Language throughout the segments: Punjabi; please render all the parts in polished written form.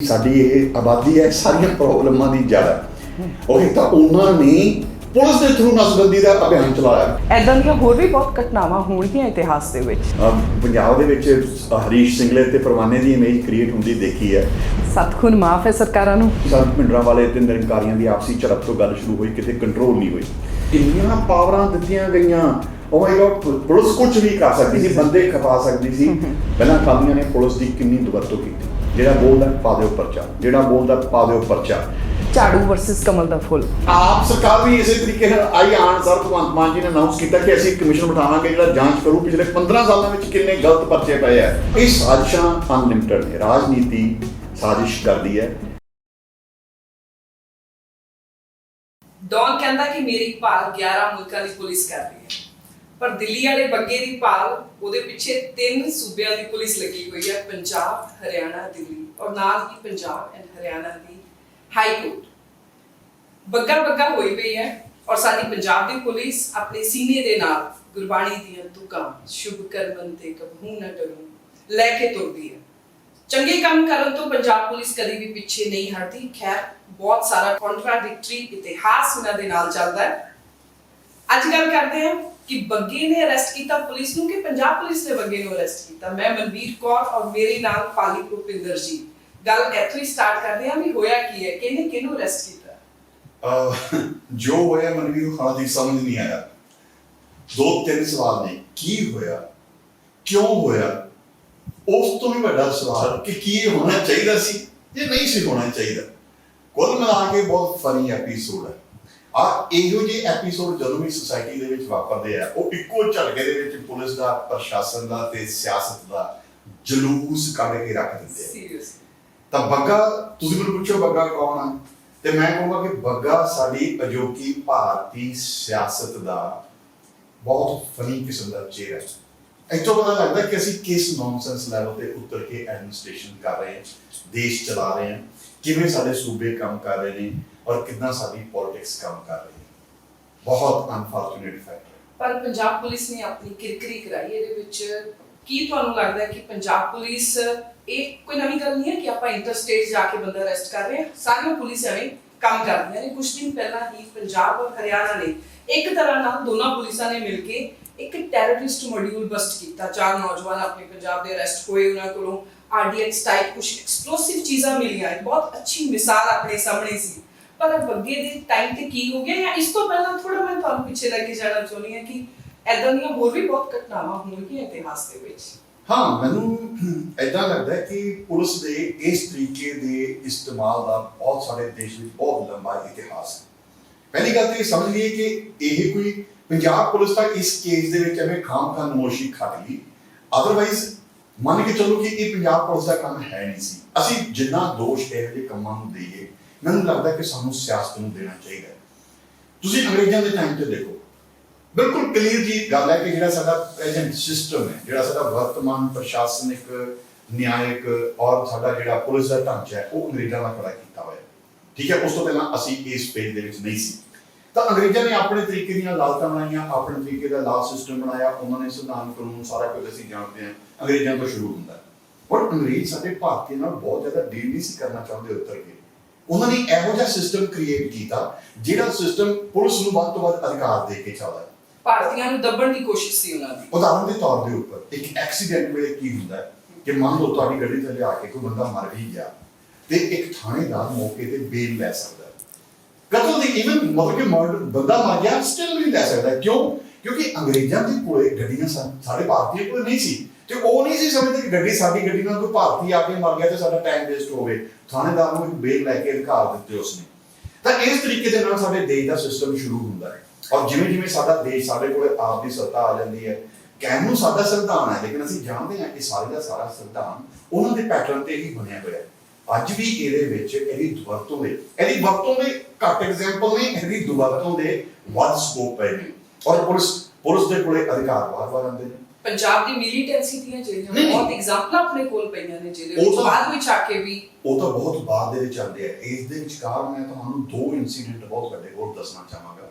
ਸਾਡੀ ਇਹ ਆਬਾਦੀ ਹੈ, ਸਾਰੀਆਂ ਪ੍ਰੋਬਲਮਾਂ ਦੀ ਜੜ ਹੈ। ਉਹ ਤਾਂ ਉਹਨਾਂ ਨੇ ਪੁਲਿਸ ਦੇ ਥਰੂ ਨਸਬੰਦੀ ਦਾ ਅਭਿਆਨ ਚਲਾਇਆ। ਐਦਾਂ ਦੀਆਂ ਹੋਰ ਵੀ ਬਹੁਤ ਘਟਨਾਵਾਂ ਹੋਣਗੀਆਂ ਇਤਿਹਾਸ ਦੇ ਵਿੱਚ। ਪੰਜਾਬ ਦੇ ਵਿੱਚ ਹਰੀਸ਼ ਸਿੰਘਲੇ ਤੇ ਪਰਵਾਨੇ ਦੀ ਇਮੇਜ ਕ੍ਰੀਏਟ ਹੁੰਦੀ ਦੇਖੀ ਹੈ। ਸਤਖੁਨ ਮਾਫ ਹੈ ਸਰਕਾਰਾਂ ਨੂੰ। ਸਭ ਪਿੰਡਰਾਂ ਵਾਲੇ ਤੇ ਨਿਰੰਕਾਰੀਆਂ ਦੀ ਆਪਸੀ ਝੜਪ ਤੋਂ ਗੱਲ ਸ਼ੁਰੂ ਹੋਈ, ਕਿਤੇ ਕੰਟਰੋਲ ਨਹੀਂ ਹੋਈ। ਇੰਨੀਆਂ ਪਾਵਰਾਂ ਦਿੱਤੀਆਂ ਗਈਆਂ। ਉਹ ਮਾਈ ਗॉड, ਪੁਲਿਸ ਕੁਝ ਵੀ ਕਰ ਸਕਦੀ ਸੀ, ਬੰਦੇ ਖਪਾ ਸਕਦੀ ਸੀ। ਪਹਿਲਾਂ ਅਕਾਲੀਆਂ ਨੇ ਪੁਲਿਸ ਦੀ ਕਿੰਨੀ ਦੁਰਵਰਤੋਂ ਕੀਤੀ। ਜਿਹੜਾ ਬੋਲਦਾ ਪਾ ਦਿਓ ਪਰਚਾ, ਜਿਹੜਾ ਬੋਲਦਾ ਪਾ ਦਿਓ ਪਰਚਾ। ਝਾੜੂ ਵਰਸਸ ਕਮਲ ਦਾ ਫੁੱਲ। ਆਪ ਸਰਕਾਰ ਵੀ ਇਸੇ ਤਰੀਕੇ ਨਾਲ ਆਈ ਆਣ ਸਰ ਭਗਵੰਤ ਮਾਨ ਜੀ ਨੇ ਅਨਾਉਂਸ ਕੀਤਾ ਕਿ ਅਸੀਂ ਕਮਿਸ਼ਨ ਬਿਠਾਵਾਂਗੇ ਜਿਹੜਾ ਜਾਂਚ ਕਰੂ ਪਿਛਲੇ 15 ਸਾਲਾਂ ਵਿੱਚ ਕਿੰਨੇ ਗਲਤ ਪਰਚੇ ਪਏ ਆ। ਇਹ ਸਾਜ਼ਿਸ਼ਾਂ ਅਨਲਿਮਟਿਡ ਨੇ। ਰਾਜਨੀਤੀ ਸਾਜ਼ਿਸ਼ ਕਰਦੀ ਹੈ। ਡੌਨ ਕਹਿੰਦਾ ਕਿ ਮੇਰੀ ਭਾਲ 11 ਮੁਲਕਾਂ ਦੀ ਪੁਲਿਸ ਕਰ ਰਹੀ ਹੈ, ਪਰ ਦਿੱਲੀ ਵਾਲੇ ਬੱਗੇ ਦੀ ਭਾਲ ਉਹਦੇ ਪਿੱਛੇ 3 ਸੂਬਿਆਂ ਦੀ ਪੁਲਿਸ ਲੱਗੀ ਹੋਈ ਹੈ, ਪੰਜਾਬ, ਹਰਿਆਣਾ, ਦਿੱਲੀ, ਔਰ ਨਾਲ ਹੀ Punjab and Haryana the high court Bagga ਹੋਈ ਪਈ ਹੈ। ਔਰ ਸਾਡੀ ਪੰਜਾਬ ਦੀ ਪੁਲਿਸ ਆਪਣੇ ਸੀਨੇ ਦੇ ਨਾਲ ਗੁਰਬਾਣੀ ਦੀਆਂ ਤੁਕਾਂ ਸ਼ੁਭ ਕਰਮਨ ਤੇ ਕਬਹੂ ਨਾ ਡਰੂ ਲੈ ਕੇ ਤੁਰਦੀ ਹੈ। ਚੰਗੇ ਕੰਮ ਕਰਨ ਤੋਂ ਪੰਜਾਬ ਪੁਲਿਸ ਕਦੀ ਵੀ ਪਿੱਛੇ ਨਹੀਂ ਹਟਦੀ। ਖੈਰ, ਬਹੁਤ ਸਾਰਾ ਕੰਟਰਾਡਿਕਟਰੀ ਇਤਿਹਾਸ ਉਹਨਾਂ ਦੇ ਨਾਲ ਚੱਲਦਾ ਹੈ। ਅੱਜ ਗੱਲ ਕਰਦੇ ਹਾਂ ਕਿ ਬੱਗੇ ਨੇ ਅਰੈਸਟ ਕੀਤਾ ਪੁਲਿਸ ਨੂੰ ਕਿ ਪੰਜਾਬ ਪੁਲਿਸ ਨੇ ਬੱਗੇ ਨੂੰ ਅਰੈਸਟ ਕੀਤਾ। ਮੈਂ ਮਨਵੀਰ ਕੌਰ ਔਰ ਮੇਰੇ ਨਾਲ ਪਾਲੀ ਭੁਪਿੰਦਰ ਜੀ। ਗੱਲ ਇੱਥੋਂ ਹੀ ਸਟਾਰਟ ਕਰਦੇ ਹਾਂ ਵੀ ਹੋਇਆ ਕੀ ਹੈ, ਕਿਹਨੂੰ ਅਰੈਸਟ ਕੀਤਾ। ਜੋ ਹੋਇਆ ਮਨਵੀਰ ਹਾਲ ਦੀ ਸਮਝ ਨਹੀਂ ਆਇਆ। 2-3 ਸਵਾਲ ਨੇ, ਕੀ ਹੋਇਆ, ਕਿਉਂ ਹੋਇਆ। ਉਸ ਤੋਂ ਵੀ ਵੱਡਾ ਸਵਾਲ ਕਿ ਕੀ ਹੋਣਾ ਚਾਹੀਦਾ ਸੀ ਜਾਂ ਨਹੀਂ ਸੀ ਹੋਣਾ ਚਾਹੀਦਾ। ਕੁੱਲ ਮਿਲਾ ਕੇ ਬਹੁਤ ਫਨੀ ਐਪੀਸੋਡ ਹੈ। ਇਹੋ ਜਿਹੇ ਐਪੀਸੋਡ ਜਦੋਂ ਵੀ ਸੁਸਾਇਟੀ ਦੇ ਵਿੱਚ ਵਾਪਰਦੇ ਆ, ਉਹ ਇੱਕੋ ਝਟਕੇ ਦੇ ਵਿੱਚ ਪੁਲਿਸ ਦਾ, ਪ੍ਰਸ਼ਾਸਨ ਦਾ ਤੇ ਸਿਆਸਤ ਦਾ ਜਲੂਸ ਕੱਢ ਕੇ ਰੱਖ ਦਿੰਦੇ ਆ। ਸੀਰੀਅਸਲੀ ਤਾਂ ਬੱਗਾ, ਤੁਸੀਂ ਮੈਨੂੰ ਪੁੱਛੋ ਬੱਗਾ ਕੌਣ ਆ, ਤੇ ਮੈਂ ਕਹੂੰਗਾ ਕਿ ਬੱਗਾ ਸਾਡੀ ਅਜੋਕੀ ਭਾਰਤੀ ਸਿਆਸਤ ਦਾ ਬਹੁਤ ਫਨੀ ਕਿਸਮ ਦਾ ਚਿਹਰਾ ਹੈ। ਇੱਥੋਂ ਪਤਾ ਲੱਗਦਾ ਕਿ ਅਸੀਂ ਕਿਸ ਨੌਨਸੈਂਸ ਲੈਵਲ ਤੇ ਉਤਰ ਕੇ ਐਡਮਿਨਿਸਟ੍ਰੇਸ਼ਨ ਕਰ ਰਹੇ ਹਾਂ, ਦੇਸ਼ ਚਲਾ ਰਹੇ ਹਾਂ, ਕਿਵੇਂ ਸਾਡੇ ਸੂਬੇ ਕੰਮ ਕਰ ਰਹੇ ਨੇ ਔਰ ਕਿੱਦਾਂ ਸਾਡੀ ਪੋਲਿਟਿਕਸ ਕੰਮ ਕਰ ਰਹੀ ਹੈ। ਬਹੁਤ ਅਨਫੋਰਚੂਨੇਟ ਫੈਕਟ ਹੈ। ਪਰ ਪੰਜਾਬ ਪੁਲਿਸ ਨੇ ਆਪਣੀ ਕਿਰਕਰੀ ਕਰਾਈ ਇਹਦੇ ਵਿੱਚ। ਕੀ ਤੁਹਾਨੂੰ ਲੱਗਦਾ ਹੈ ਕਿ ਪੰਜਾਬ ਪੁਲਿਸ, ਇਹ ਕੋਈ ਨਵੀਂ ਗੱਲ ਨਹੀਂ ਹੈ ਕਿ ਆਪਾਂ ਇੰਟਰਸਟੇਟ ਜਾ ਕੇ ਬੰਦਾ ਅਰੈਸਟ ਕਰ ਰਹੇ ਹਾਂ। ਸਾਰੀਆਂ ਪੁਲਿਸ ਐਵੇਂ ਕੰਮ ਕਰਦੀਆਂ ਨੇ। ਕੁਝ ਦਿਨ ਪਹਿਲਾਂ ਹੀ ਪੰਜਾਬ ਔਰ ਹਰਿਆਣਾ ਨੇ ਇੱਕ ਤਰ੍ਹਾਂ ਨਾਲ ਦੋਨਾਂ ਪੁਲਿਸਾਂ ਨੇ ਮਿਲ ਕੇ ਇੱਕ ਟੈਰਰਿਸਟ ਮੋਡਿਊਲ ਬਸਟ ਕੀਤਾ। 4 ਨੌਜਵਾਨ ਆਪਣੇ ਪੰਜਾਬ ਦੇ ਅਰੈਸਟ ਹੋਏ। ਉਹਨਾਂ ਕੋਲੋਂ RDX ਟਾਈਪ ਕੁਝ ਐਕਸਪਲੋਸਿਵ ਚੀਜ਼ਾਂ ਮਿਲੀਆਂ। ਬਹੁਤ ਅੱਛੀ ਮਿਸਾਲ ਆਪਣੇ ਸਾਹਮਣੇ ਸੀ। ਪਰ ਬੱਗੇ ਦੇ ਟਾਈਮ ਤੇ ਕੀ ਹੋ ਗਿਆ, ਜਾਂ ਇਸ ਤੋਂ ਪਹਿਲਾਂ ਥੋੜਾ ਮੈਂ ਤੁਹਾਨੂੰ ਪਿੱਛੇ ਲੈ ਕੇ ਜਾਣਾ ਚਾਹੁੰਦੀ ਹਾਂ ਕਿ ਐਦਾਂ ਦੀਆਂ ਹੋਰ ਵੀ ਬਹੁਤ ਘਟਨਾਵਾਂ ਹੋਣਗੀਆਂ ਇਤਿਹਾਸ ਦੇ ਵਿੱਚ। ਹਾਂ, ਮੈਨੂੰ ਏਦਾਂ ਲੱਗਦਾ ਹੈ ਕਿ ਪੁਲਿਸ ਦੇ ਇਸ ਤਰੀਕੇ ਦੇ ਇਸਤੇਮਾਲ ਦਾ ਬਹੁਤ ਸਾਰੇ ਦੇਸ਼ ਵਿੱਚ ਬਹੁਤ ਲੰਬਾ ਇਤਿਹਾਸ ਹੈ। ਪਹਿਲੀ ਗੱਲ ਤਾਂ ਇਹ ਸਮਝ ਲਈਏ ਕਿ ਇਹ ਕੋਈ ਪੰਜਾਬ ਪੁਲਿਸ ਤਾਂ ਇਸ ਕੇਸ ਦੇ ਵਿੱਚ ਐਵੇਂ ਖਾਮ ਨਮੋਸ਼ੀ ਖੱਟ ਗਈ। ਅਦਰਵਾਈਜ਼ ਮੰਨ ਕੇ ਚੱਲੋ ਕਿ ਇਹ ਪੰਜਾਬ ਪੁਲਿਸ ਦਾ ਕੰਮ ਹੈ ਨਹੀਂ ਸੀ। ਅਸੀਂ ਜਿੰਨਾ ਦੋਸ਼ ਇਹੋ ਜਿਹੇ ਕੰਮਾਂ ਨੂੰ ਦਈਏ, ਮੈਨੂੰ ਲੱਗਦਾ ਕਿ ਸਾਨੂੰ ਸਿਆਸਤ ਨੂੰ ਦੇਣਾ ਚਾਹੀਦਾ। ਤੁਸੀਂ ਅੰਗਰੇਜ਼ਾਂ ਦੇ ਟਾਈਮ ਤੇ ਦੇਖੋ, ਬਿਲਕੁਲ ਕਲੀਅਰ ਜੀ ਗੱਲ ਹੈ ਕਿ ਜਿਹੜਾ ਸਾਡਾ ਪ੍ਰੈਜ਼ੈਂਟ ਸਿਸਟਮ ਹੈ, ਜਿਹੜਾ ਸਾਡਾ ਵਰਤਮਾਨ ਪ੍ਰਸ਼ਾਸਨਿਕ, ਨਿਆਇਕ ਔਰ ਸਾਡਾ ਜਿਹੜਾ ਪੁਲਿਸ ਦਾ ਢਾਂਚਾ ਹੈ, ਉਹ ਅੰਗਰੇਜ਼ਾਂ ਦਾ ਖੜਾ ਕੀਤਾ ਹੋਇਆ। ਠੀਕ ਹੈ, ਉਸ ਤੋਂ ਪਹਿਲਾਂ ਅਸੀਂ ਇਸ ਪੇਜ ਦੇ ਵਿੱਚ ਨਹੀਂ ਸੀ। ਤਾਂ ਅੰਗਰੇਜ਼ਾਂ ਨੇ ਆਪਣੇ ਤਰੀਕੇ ਦੀਆਂ ਅਦਾਲਤਾਂ ਬਣਾਈਆਂ, ਆਪਣੇ ਤਰੀਕੇ ਦਾ ਲਾਅ ਸਿਸਟਮ ਬਣਾਇਆ। ਉਹਨਾਂ ਨੇ ਸੰਵਿਧਾਨ, ਕਾਨੂੰਨ, ਸਾਰਾ ਕੁਝ ਅਸੀਂ ਜਾਣਦੇ ਹਾਂ ਅੰਗਰੇਜ਼ਾਂ ਤੋਂ ਸ਼ੁਰੂ ਹੁੰਦਾ ਹੈ। ਪਰ ਅੰਗਰੇਜ਼ ਸਾਡੇ ਭਾਰਤੀਆਂ ਨਾਲ ਬਹੁਤ ਜ਼ਿਆਦਾ ਡੀਲ ਨਹੀਂ ਸੀ ਕਰਨਾ ਚਾਹੁੰਦੇ ਉੱਤਰ ਕੇ। ਉਹਨਾਂ ਨੇ ਇਹੋ ਜਿਹਾ ਸਿਸਟਮ ਕ੍ਰੀਏਟ ਕੀਤਾ ਜਿਹੜਾ ਸਿਸਟਮ ਪੁਲਿਸ ਨੂੰ ਵੱਧ ਤੋਂ ਵੱਧ ਅਧਿਕਾਰ ਦੇ ਕੇ ਚੱਲਦਾ ਹੈ। ਭਾਰਤੀਆਂ ਨੂੰ ਦੱਬਣ ਦੀ ਕੋਸ਼ਿਸ਼ ਸੀ ਉਹਨਾਂ ਦੀ। ਉਦਾਹਰਨ ਦੇ ਤੌਰ ਦੇ ਉੱਪਰ ਇੱਕ ਐਕਸੀਡੈਂਟ ਵੇਲੇ ਕੀ ਹੁੰਦਾ ਹੈ ਕਿ ਮੰਨ ਲਓ ਤੁਹਾਡੀ ਗੱਡੀ ਥੱਲੇ ਆ ਕੇ ਕੋਈ ਬੰਦਾ ਮਰ ਵੀ ਗਿਆ ਤੇ ਇੱਕ ਥਾਣੇਦਾਰ ਮੌਕੇ ਤੇ ਬੇਲ ਲੈ ਸਕਦਾ ਹੈ। ਕਤਲ ਦੀ ਇਵਨ ਮਤਲਬ ਕਿ ਮਰਡਰ, ਬੰਦਾ ਮਰ ਗਿਆ ਸਟਿਲ ਵੀ ਲੈ ਸਕਦਾ ਹੈ। ਕਿਉਂ? ਕਿਉਂਕਿ ਅੰਗਰੇਜ਼ਾਂ ਦੇ ਕੋਲੇ ਗੱਡੀਆਂ ਸਾਡੇ ਭਾਰਤੀਆਂ ਕੋਲ ਨਹੀਂ ਸੀ ਤੇ ਉਹ ਨਹੀਂ ਸੀ ਸਮਝਦੇ ਕਿ ਗੱਡੀ ਸਾਡੀ ਗੱਡੀ ਨਾਲ ਕੋਈ ਭਾਰਤੀ ਆ ਕੇ ਮਰ ਗਿਆ ਤੇ ਸਾਡਾ ਟਾਈਮ ਵੇਸਟ ਹੋਵੇ। ਥਾਣੇਦਾਰ ਨੂੰ ਇੱਕ ਬੇਲ ਲੈ ਕੇ ਅਧਿਕਾਰ ਦਿੱਤੇ ਉਸਨੇ। ਤਾਂ ਇਸ ਤਰੀਕੇ ਦੇ ਨਾਲ ਸਾਡੇ ਦੇਸ਼ ਦਾ ਸਿਸਟਮ ਸ਼ੁਰੂ ਹੁੰਦਾ ਹੈ। ਔਰ ਜਿਵੇਂ ਜਿਵੇਂ ਸਾਡਾ ਦੇਸ਼, ਸਾਡੇ ਕੋਲ ਆਪ ਦੀ ਸੱਤਾ ਆ ਜਾਂਦੀ ਹੈ, ਕਹਿਣ ਨੂੰ ਸਾਡਾ ਸੰਵਿਧਾਨ ਹੈ, ਲੇਕਿਨ ਅਸੀਂ ਜਾਣਦੇ ਹਾਂ ਕਿ ਸਾਰੇ ਦਾ ਸਾਰਾ ਸੰਵਿਧਾਨ ਉਹਨਾਂ ਦੇ ਪੈਟਰਨ ਤੇ ਹੀ ਬਣਿਆ ਹੋਇਆ ਹੈ। ਅੱਜ ਵੀ ਇਹਦੇ ਵਿੱਚ ਇਹਦੀ ਵਰਤੋਂ ਦੇ ਘੱਟ ਐਗਜ਼ਾਮਪਲ ਨੇ, ਇਹਦੀ ਦੁਰਵਰਤੋਂ ਦੇ ਵੱਧ ਸਕੋਪ ਪਏ ਨੇ। ਔਰ ਪੁਲਿਸ ਦੇ ਕੋਲੇ ਅਧਿਕਾਰ ਵਾਰ-ਵਾਰ ਆਉਂਦੇ ਨੇ। ਪੰਜਾਬ ਦੀ ਮਿਲੀਟੈਂਸੀ ਦੀਆਂ ਜਿਹੜੀਆਂ ਬਹੁਤ ਐਗਜ਼ਾਮਪਲਾਂ ਆਪਣੇ ਕੋਲ ਪਈਆਂ ਨੇ, ਜਿਹਦੇ ਵਿੱਚ ਬਾਅਦ ਵਿੱਚ ਆ ਕੇ ਵੀ ਉਹ ਤਾਂ ਬਹੁਤ ਬਾਅਦ ਦੇ ਵਿੱਚ ਆਉਂਦੇ ਆ। ਇਸ ਦੇ ਵਿਚਕਾਰ ਮੈਂ ਤੁਹਾਨੂੰ 2 ਇਨਸੀਡੈਂਟ ਬਹੁਤ ਵੱਡੇ ਹੋਰ ਦੱਸਣਾ ਚਾਹਾਂਗਾ,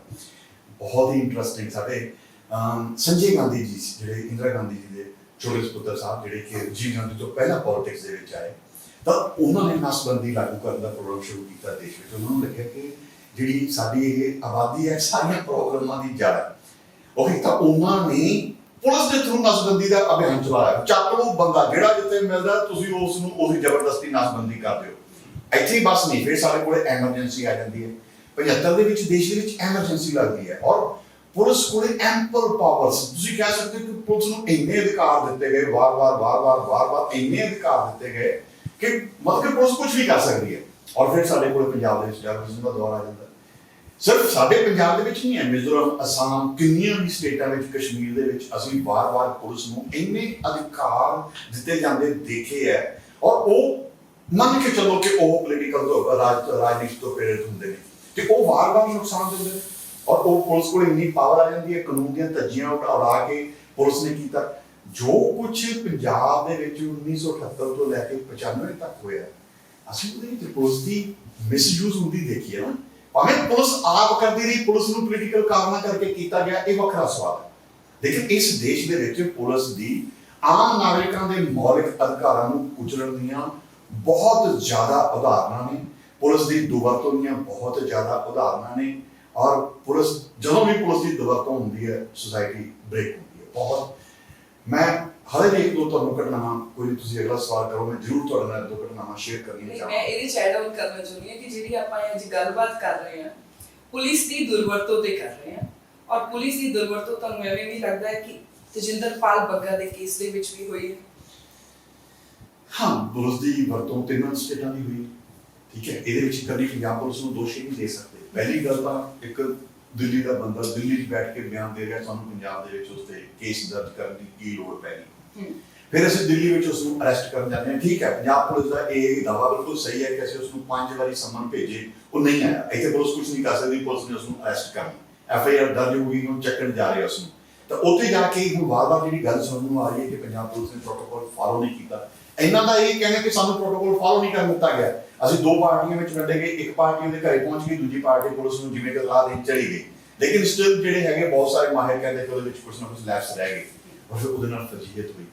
ਬਹੁਤ ਹੀ ਇੰਟਰਸਟਿੰਗ। ਸਾਡੇ ਸੰਜੇ ਗਾਂਧੀ ਜੀ, ਜਿਹੜੇ ਇੰਦਰਾ ਗਾਂਧੀ ਜੀ ਦੇ ਛੋਟੇ ਸੁਪੁੱਤਰ ਸਾਹਿਬ, ਜਿਹੜੇ ਕਿ ਰਾਜੀਵ ਗਾਂਧੀ ਤੋਂ ਪਹਿਲਾਂ ਪੋਲਿਟਿਕਸ ਦੇ ਵਿੱਚ ਆਏ, ਤਾਂ ਉਹਨਾਂ ਨੇ ਨਸਬੰਦੀ ਲਾਗੂ ਕਰਨ ਦਾ ਪ੍ਰੋਗਰਾਮ ਸ਼ੁਰੂ ਕੀਤਾ ਦੇਸ਼ ਵਿੱਚ। ਉਹਨਾਂ ਨੂੰ ਲੱਗਿਆ ਕਿ ਜਿਹੜੀ ਸਾਡੀ ਇਹ ਆਬਾਦੀ ਹੈ ਸਾਰੀਆਂ ਪ੍ਰੋਬਲਮਾਂ ਦੀ ਜੜ ਹੈ। ਉਹੀ ਤਾਂ ਉਹਨਾਂ ਨੇ ਪੁਲਿਸ ਦੇ ਥਰੂ ਨਸਬੰਦੀ ਦਾ ਅਭਿਆਨ ਚਲਾਇਆ। ਚੱਕ ਲਓ ਬੰਦਾ ਜਿਹੜਾ ਜਿੱਥੇ ਮਿਲਦਾ ਤੁਸੀਂ ਉਸ ਨੂੰ ਉਹਦੀ ਜ਼ਬਰਦਸਤੀ ਨਸਬੰਦੀ ਕਰ ਦਿਓ। ਇੱਥੇ ਹੀ ਬਸ ਨਹੀਂ, ਫਿਰ ਸਾਡੇ ਕੋਲ ਐਮਰਜੈਂਸੀ ਆ ਜਾਂਦੀ ਹੈ। 75 ਦੇ ਵਿੱਚ ਦੇਸ਼ ਦੇ ਵਿੱਚ ਐਮਰਜੈਂਸੀ ਲੱਗਦੀ ਹੈ ਔਰ ਪੁਲਿਸ ਕੋਲੇ ਐਂਪਲ ਪਾਵਰਸ, ਤੁਸੀਂ ਕਹਿ ਸਕਦੇ ਹੋ ਕਿ ਪੁਲਿਸ ਨੂੰ ਇੰਨੇ ਅਧਿਕਾਰ ਦਿੱਤੇ ਗਏ, ਵਾਰ-ਵਾਰ ਇੰਨੇ ਅਧਿਕਾਰ ਦਿੱਤੇ ਗਏ ਕਿ ਮਤਲਬ ਕਿ ਪੁਲਿਸ ਕੁਝ ਵੀ ਕਰ ਸਕਦੀ ਹੈ। ਔਰ ਫਿਰ ਸਾਡੇ ਕੋਲ ਪੰਜਾਬ ਦੇ ਵਿੱਚ ਟੈਰਰਿਜ਼ਮ ਦਾ ਦੌਰ ਆ ਜਾਂਦਾ। ਸਿਰਫ ਸਾਡੇ ਪੰਜਾਬ ਦੇ ਵਿੱਚ ਨਹੀਂ ਹੈ, ਮਿਜ਼ੋਰਮ, ਅਸਾਮ, ਕਿੰਨੀਆਂ ਵੀ ਸਟੇਟਾਂ ਵਿੱਚ, ਕਸ਼ਮੀਰ ਦੇ ਵਿੱਚ ਅਸੀਂ ਵਾਰ-ਵਾਰ ਪੁਲਿਸ ਨੂੰ ਇੰਨੇ ਅਧਿਕਾਰ ਦਿੱਤੇ ਜਾਂਦੇ ਦੇਖੇ ਹੈ। ਔਰ ਉਹ ਮੰਨ ਕੇ ਚੱਲੋ ਕਿ ਉਹ ਪੋਲੀਟੀਕਲ ਰਾਜਨੀਤੀ ਤੋਂ ਪ੍ਰੇਰਿਤ ਹੁੰਦੇ ਨੇ ਤੇ ਉਹ ਵਾਰ-ਵਾਰ ਨੁਕਸਾਨ ਦਿੰਦੇ ਨੇ। ਔਰ ਉਹ ਪੁਲਿਸ ਕੋਲ ਇੰਨੀ ਪਾਵਰ ਆ ਜਾਂਦੀ ਹੈ, ਕਾਨੂੰਨ ਦੀਆਂ ਧੱਜੀਆਂ ਉਡਾ ਕੇ ਪੁਲਿਸ ਨੇ ਕੀਤਾ ਜੋ ਕੁਝ ਪੰਜਾਬ ਦੇ ਵਿੱਚ 1978 ਤੋਂ ਲੈ ਕੇ 95 ਤੱਕ ਹੋਇਆ। ਅਸੀਂ ਉਹਦੇ ਵਿੱਚ ਪੁਲਿਸ ਦੀ ਮਿਸਯੂਜ਼ ਹੁੰਦੀ ਦੇਖੀ ਹੈ ਨਾ। ਭਾਵੇਂ ਪੁਲਿਸ ਆਪ ਕਰਦੀ ਰਹੀ, ਪੁਲਿਸ ਨੂੰ ਪੋਲੀਟੀਕਲ ਕਾਰਨਾਂ ਕਰਕੇ ਕੀਤਾ ਗਿਆ, ਇਹ ਵੱਖਰਾ ਸਵਾਲ ਹੈ। ਲੇਕਿਨ ਇਸ ਦੇਸ਼ ਦੇ ਵਿੱਚ ਪੁਲਿਸ ਦੀ ਆਮ ਨਾਗਰਿਕਾਂ ਦੇ ਮੌਲਿਕ ਅਧਿਕਾਰਾਂ ਨੂੰ ਕੁਚਲਣ ਦੀਆਂ ਬਹੁਤ ਜ਼ਿਆਦਾ ਉਦਾਹਰਨਾਂ ਨੇ। ਪੁਲਿਸ ਦੀ ਦੁਰਵਰਤੋਂ ਦੀਆਂ ਬਹੁਤ ਜ਼ਿਆਦਾ ਉਦਾਹਰਨਾਂ ਨੇ। ਔਰ ਪੁਲਿਸ ਜਦੋਂ ਵੀ ਪੁਲਿਸ ਦੀ ਦੁਰਵਰਤੋਂ ਹੁੰਦੀ ਹੈ ਸੁਸਾਇਟੀ ਬ੍ਰੇਕ ਹੁੰਦੀ ਹੈ ਬਹੁਤ। ਮੈਂ ਹਾਲੇ ਵੀ ਇੱਕ ਦੋ ਤੁਹਾਨੂੰ ਘਟਨਾਵਾਂ, ਕੋਈ ਤੁਸੀਂ ਅਗਲਾ ਸਵਾਲ ਕਰੋ, ਮੈਂ ਜ਼ਰੂਰ ਤੁਹਾਡੇ ਨਾਲ ਦੋ ਘਟਨਾਵਾਂ ਸ਼ੇਅਰ ਕਰਨੀਆਂ ਚਾਹਾਂਗਾ। ਮੈਂ ਇਹਦੇ ਚ ਐਡ ਆਨ ਕਰਨਾ ਚਾਹੁੰਦੀ ਹਾਂ ਕਿ ਜਿਹੜੀ ਆਪਾਂ ਅੱਜ ਗੱਲਬਾਤ ਕਰ ਰਹੇ ਹਾਂ ਪੁਲਿਸ ਦੀ ਦੁਰਵਰਤੋਂ ਤੇ ਕਰ ਰਹੇ ਹਾਂ। ਔਰ ਪੁਲਿਸ ਦੀ ਦੁਰਵਰਤੋਂ ਤੁਹਾਨੂੰ ਐਵੇਂ ਨਹੀਂ ਲੱਗਦਾ ਹੈ ਕਿ ਤੇਜਿੰਦਰਪਾਲ ਬੱਗਾ ਦੇ ਕੇਸ ਦੇ ਵਿੱਚ ਵੀ ਹੋਈ ਹੈ? ਹਾਂ, ਪੁਲਿਸ ਦੀ ਵਰਤੋਂ ਤਿੰਨਾਂ ਸਟੇਟਾਂ ਦੀ ਹੋਈ, ਠੀਕ ਹੈ। ਇਹਦੇ ਵਿੱਚ ਕਦੀ ਪੰਜਾਬ ਪੁਲਿਸ ਨੂੰ ਦੋਸ਼ ਨਹੀਂ ਦੇ ਸਕਦੇ। ਪਹਿਲੀ ਗੱਲ ਤਾਂ ਇੱਕ ਦਿੱਲੀ ਦਾ ਬੰਦਾ ਦਿੱਲੀ 'ਚ ਬੈਠ ਕੇ ਬਿਆਨ ਦੇ ਰਿਹਾ, ਸਾਨੂੰ ਪੰਜਾਬ ਦੇ ਵਿੱਚ ਉਸ ਤੇ ਕੇਸ ਦਰਜ ਕਰਨ ਦੀ ਕੀ ਲੋੜ ਪੈ ਗਈ। ਫਿਰ ਅਸੀਂ ਦਿੱਲੀ ਵਿੱਚ ਉਸ ਨੂੰ ਅਰੈਸਟ ਕਰਨ ਜਾਂਦੇ ਹਾਂ, ਠੀਕ ਹੈ। ਪੰਜਾਬ ਪੁਲਿਸ ਦਾ ਇਹ ਦਾਅਵਾ ਬਿਲਕੁਲ ਸਹੀ ਹੈ ਕਿ ਅਸੀਂ ਉਸ ਨੂੰ 5 ਵਾਰੀ ਸੰਮਨ ਭੇਜੇ, ਉਹ ਨਹੀਂ ਆਇਆ। ਇੱਥੇ ਪੁਲਿਸ ਕੁਝ ਨਹੀਂ ਕਰ ਸਕਦੀ, ਪੁਲਿਸ ਨੇ ਉਸ ਨੂੰ ਅਰੈਸਟ ਕਰ ਲਿਆ, FIR ਦਰਜ ਹੋ ਗਈ, ਉਹਨੂੰ ਚੱਕਣ ਜਾ ਰਹੇ ਉਸ ਨੂੰ। ਤਾਂ ਉੱਥੇ ਜਾ ਕੇ ਹੁਣ ਵਾਰ-ਵਾਰ ਜਿਹੜੀ ਗੱਲ ਸੁਣਨ ਨੂੰ ਆ ਰਹੀ ਹੈ ਕਿ ਪੰਜਾਬ ਪੁਲਿਸ ਨੇ ਪ੍ਰੋਟੋਕੋਲ ਫਾਲੋ ਨਹੀਂ ਕੀਤਾ। ਇਹਨਾਂ ਦਾ ਇਹ ਕਹਿੰਦੇ ਕਿ ਸਾਨੂੰ ਪ੍ਰੋਟੋਕੋਲ ਫਾਲੋ ਨਹੀਂ ਕਰਨ ਦਿੱਤਾ ਗਿਆ। ਅਸੀਂ ਦੋ ਪਾਰਟੀਆਂ ਵਿੱਚ ਵੰਡੇ ਗਏ, ਇੱਕ ਪਾਰਟੀ ਉਹਦੇ ਘਰੇ ਪਹੁੰਚ ਗਈ, ਦੂਜੀ ਪਾਰਟੀ ਪੁਲਿਸ ਨੂੰ ਜਿਵੇਂ ਕਿ ਸਲਾਹ ਦੇਣ ਚਲੀ ਗਈ। ਲੇਕਿਨ ਸਟਿਲ ਜਿਹੜੇ ਹੈਗੇ ਬਹੁਤ ਸਾਰੇ ਮਾਹਿਰ ਕਹਿੰਦੇ ਕਿ ਉਹਦੇ ਵਿੱਚ ਕੁਝ ਨਾ ਕੁਝ ਲੈਪਸ ਰਹਿ ਗਏ ਔਰ ਫਿਰ ਉਹਦੇ ਨਾਲ ਫਰਜ਼ੀਅਤ ਹੋਈ।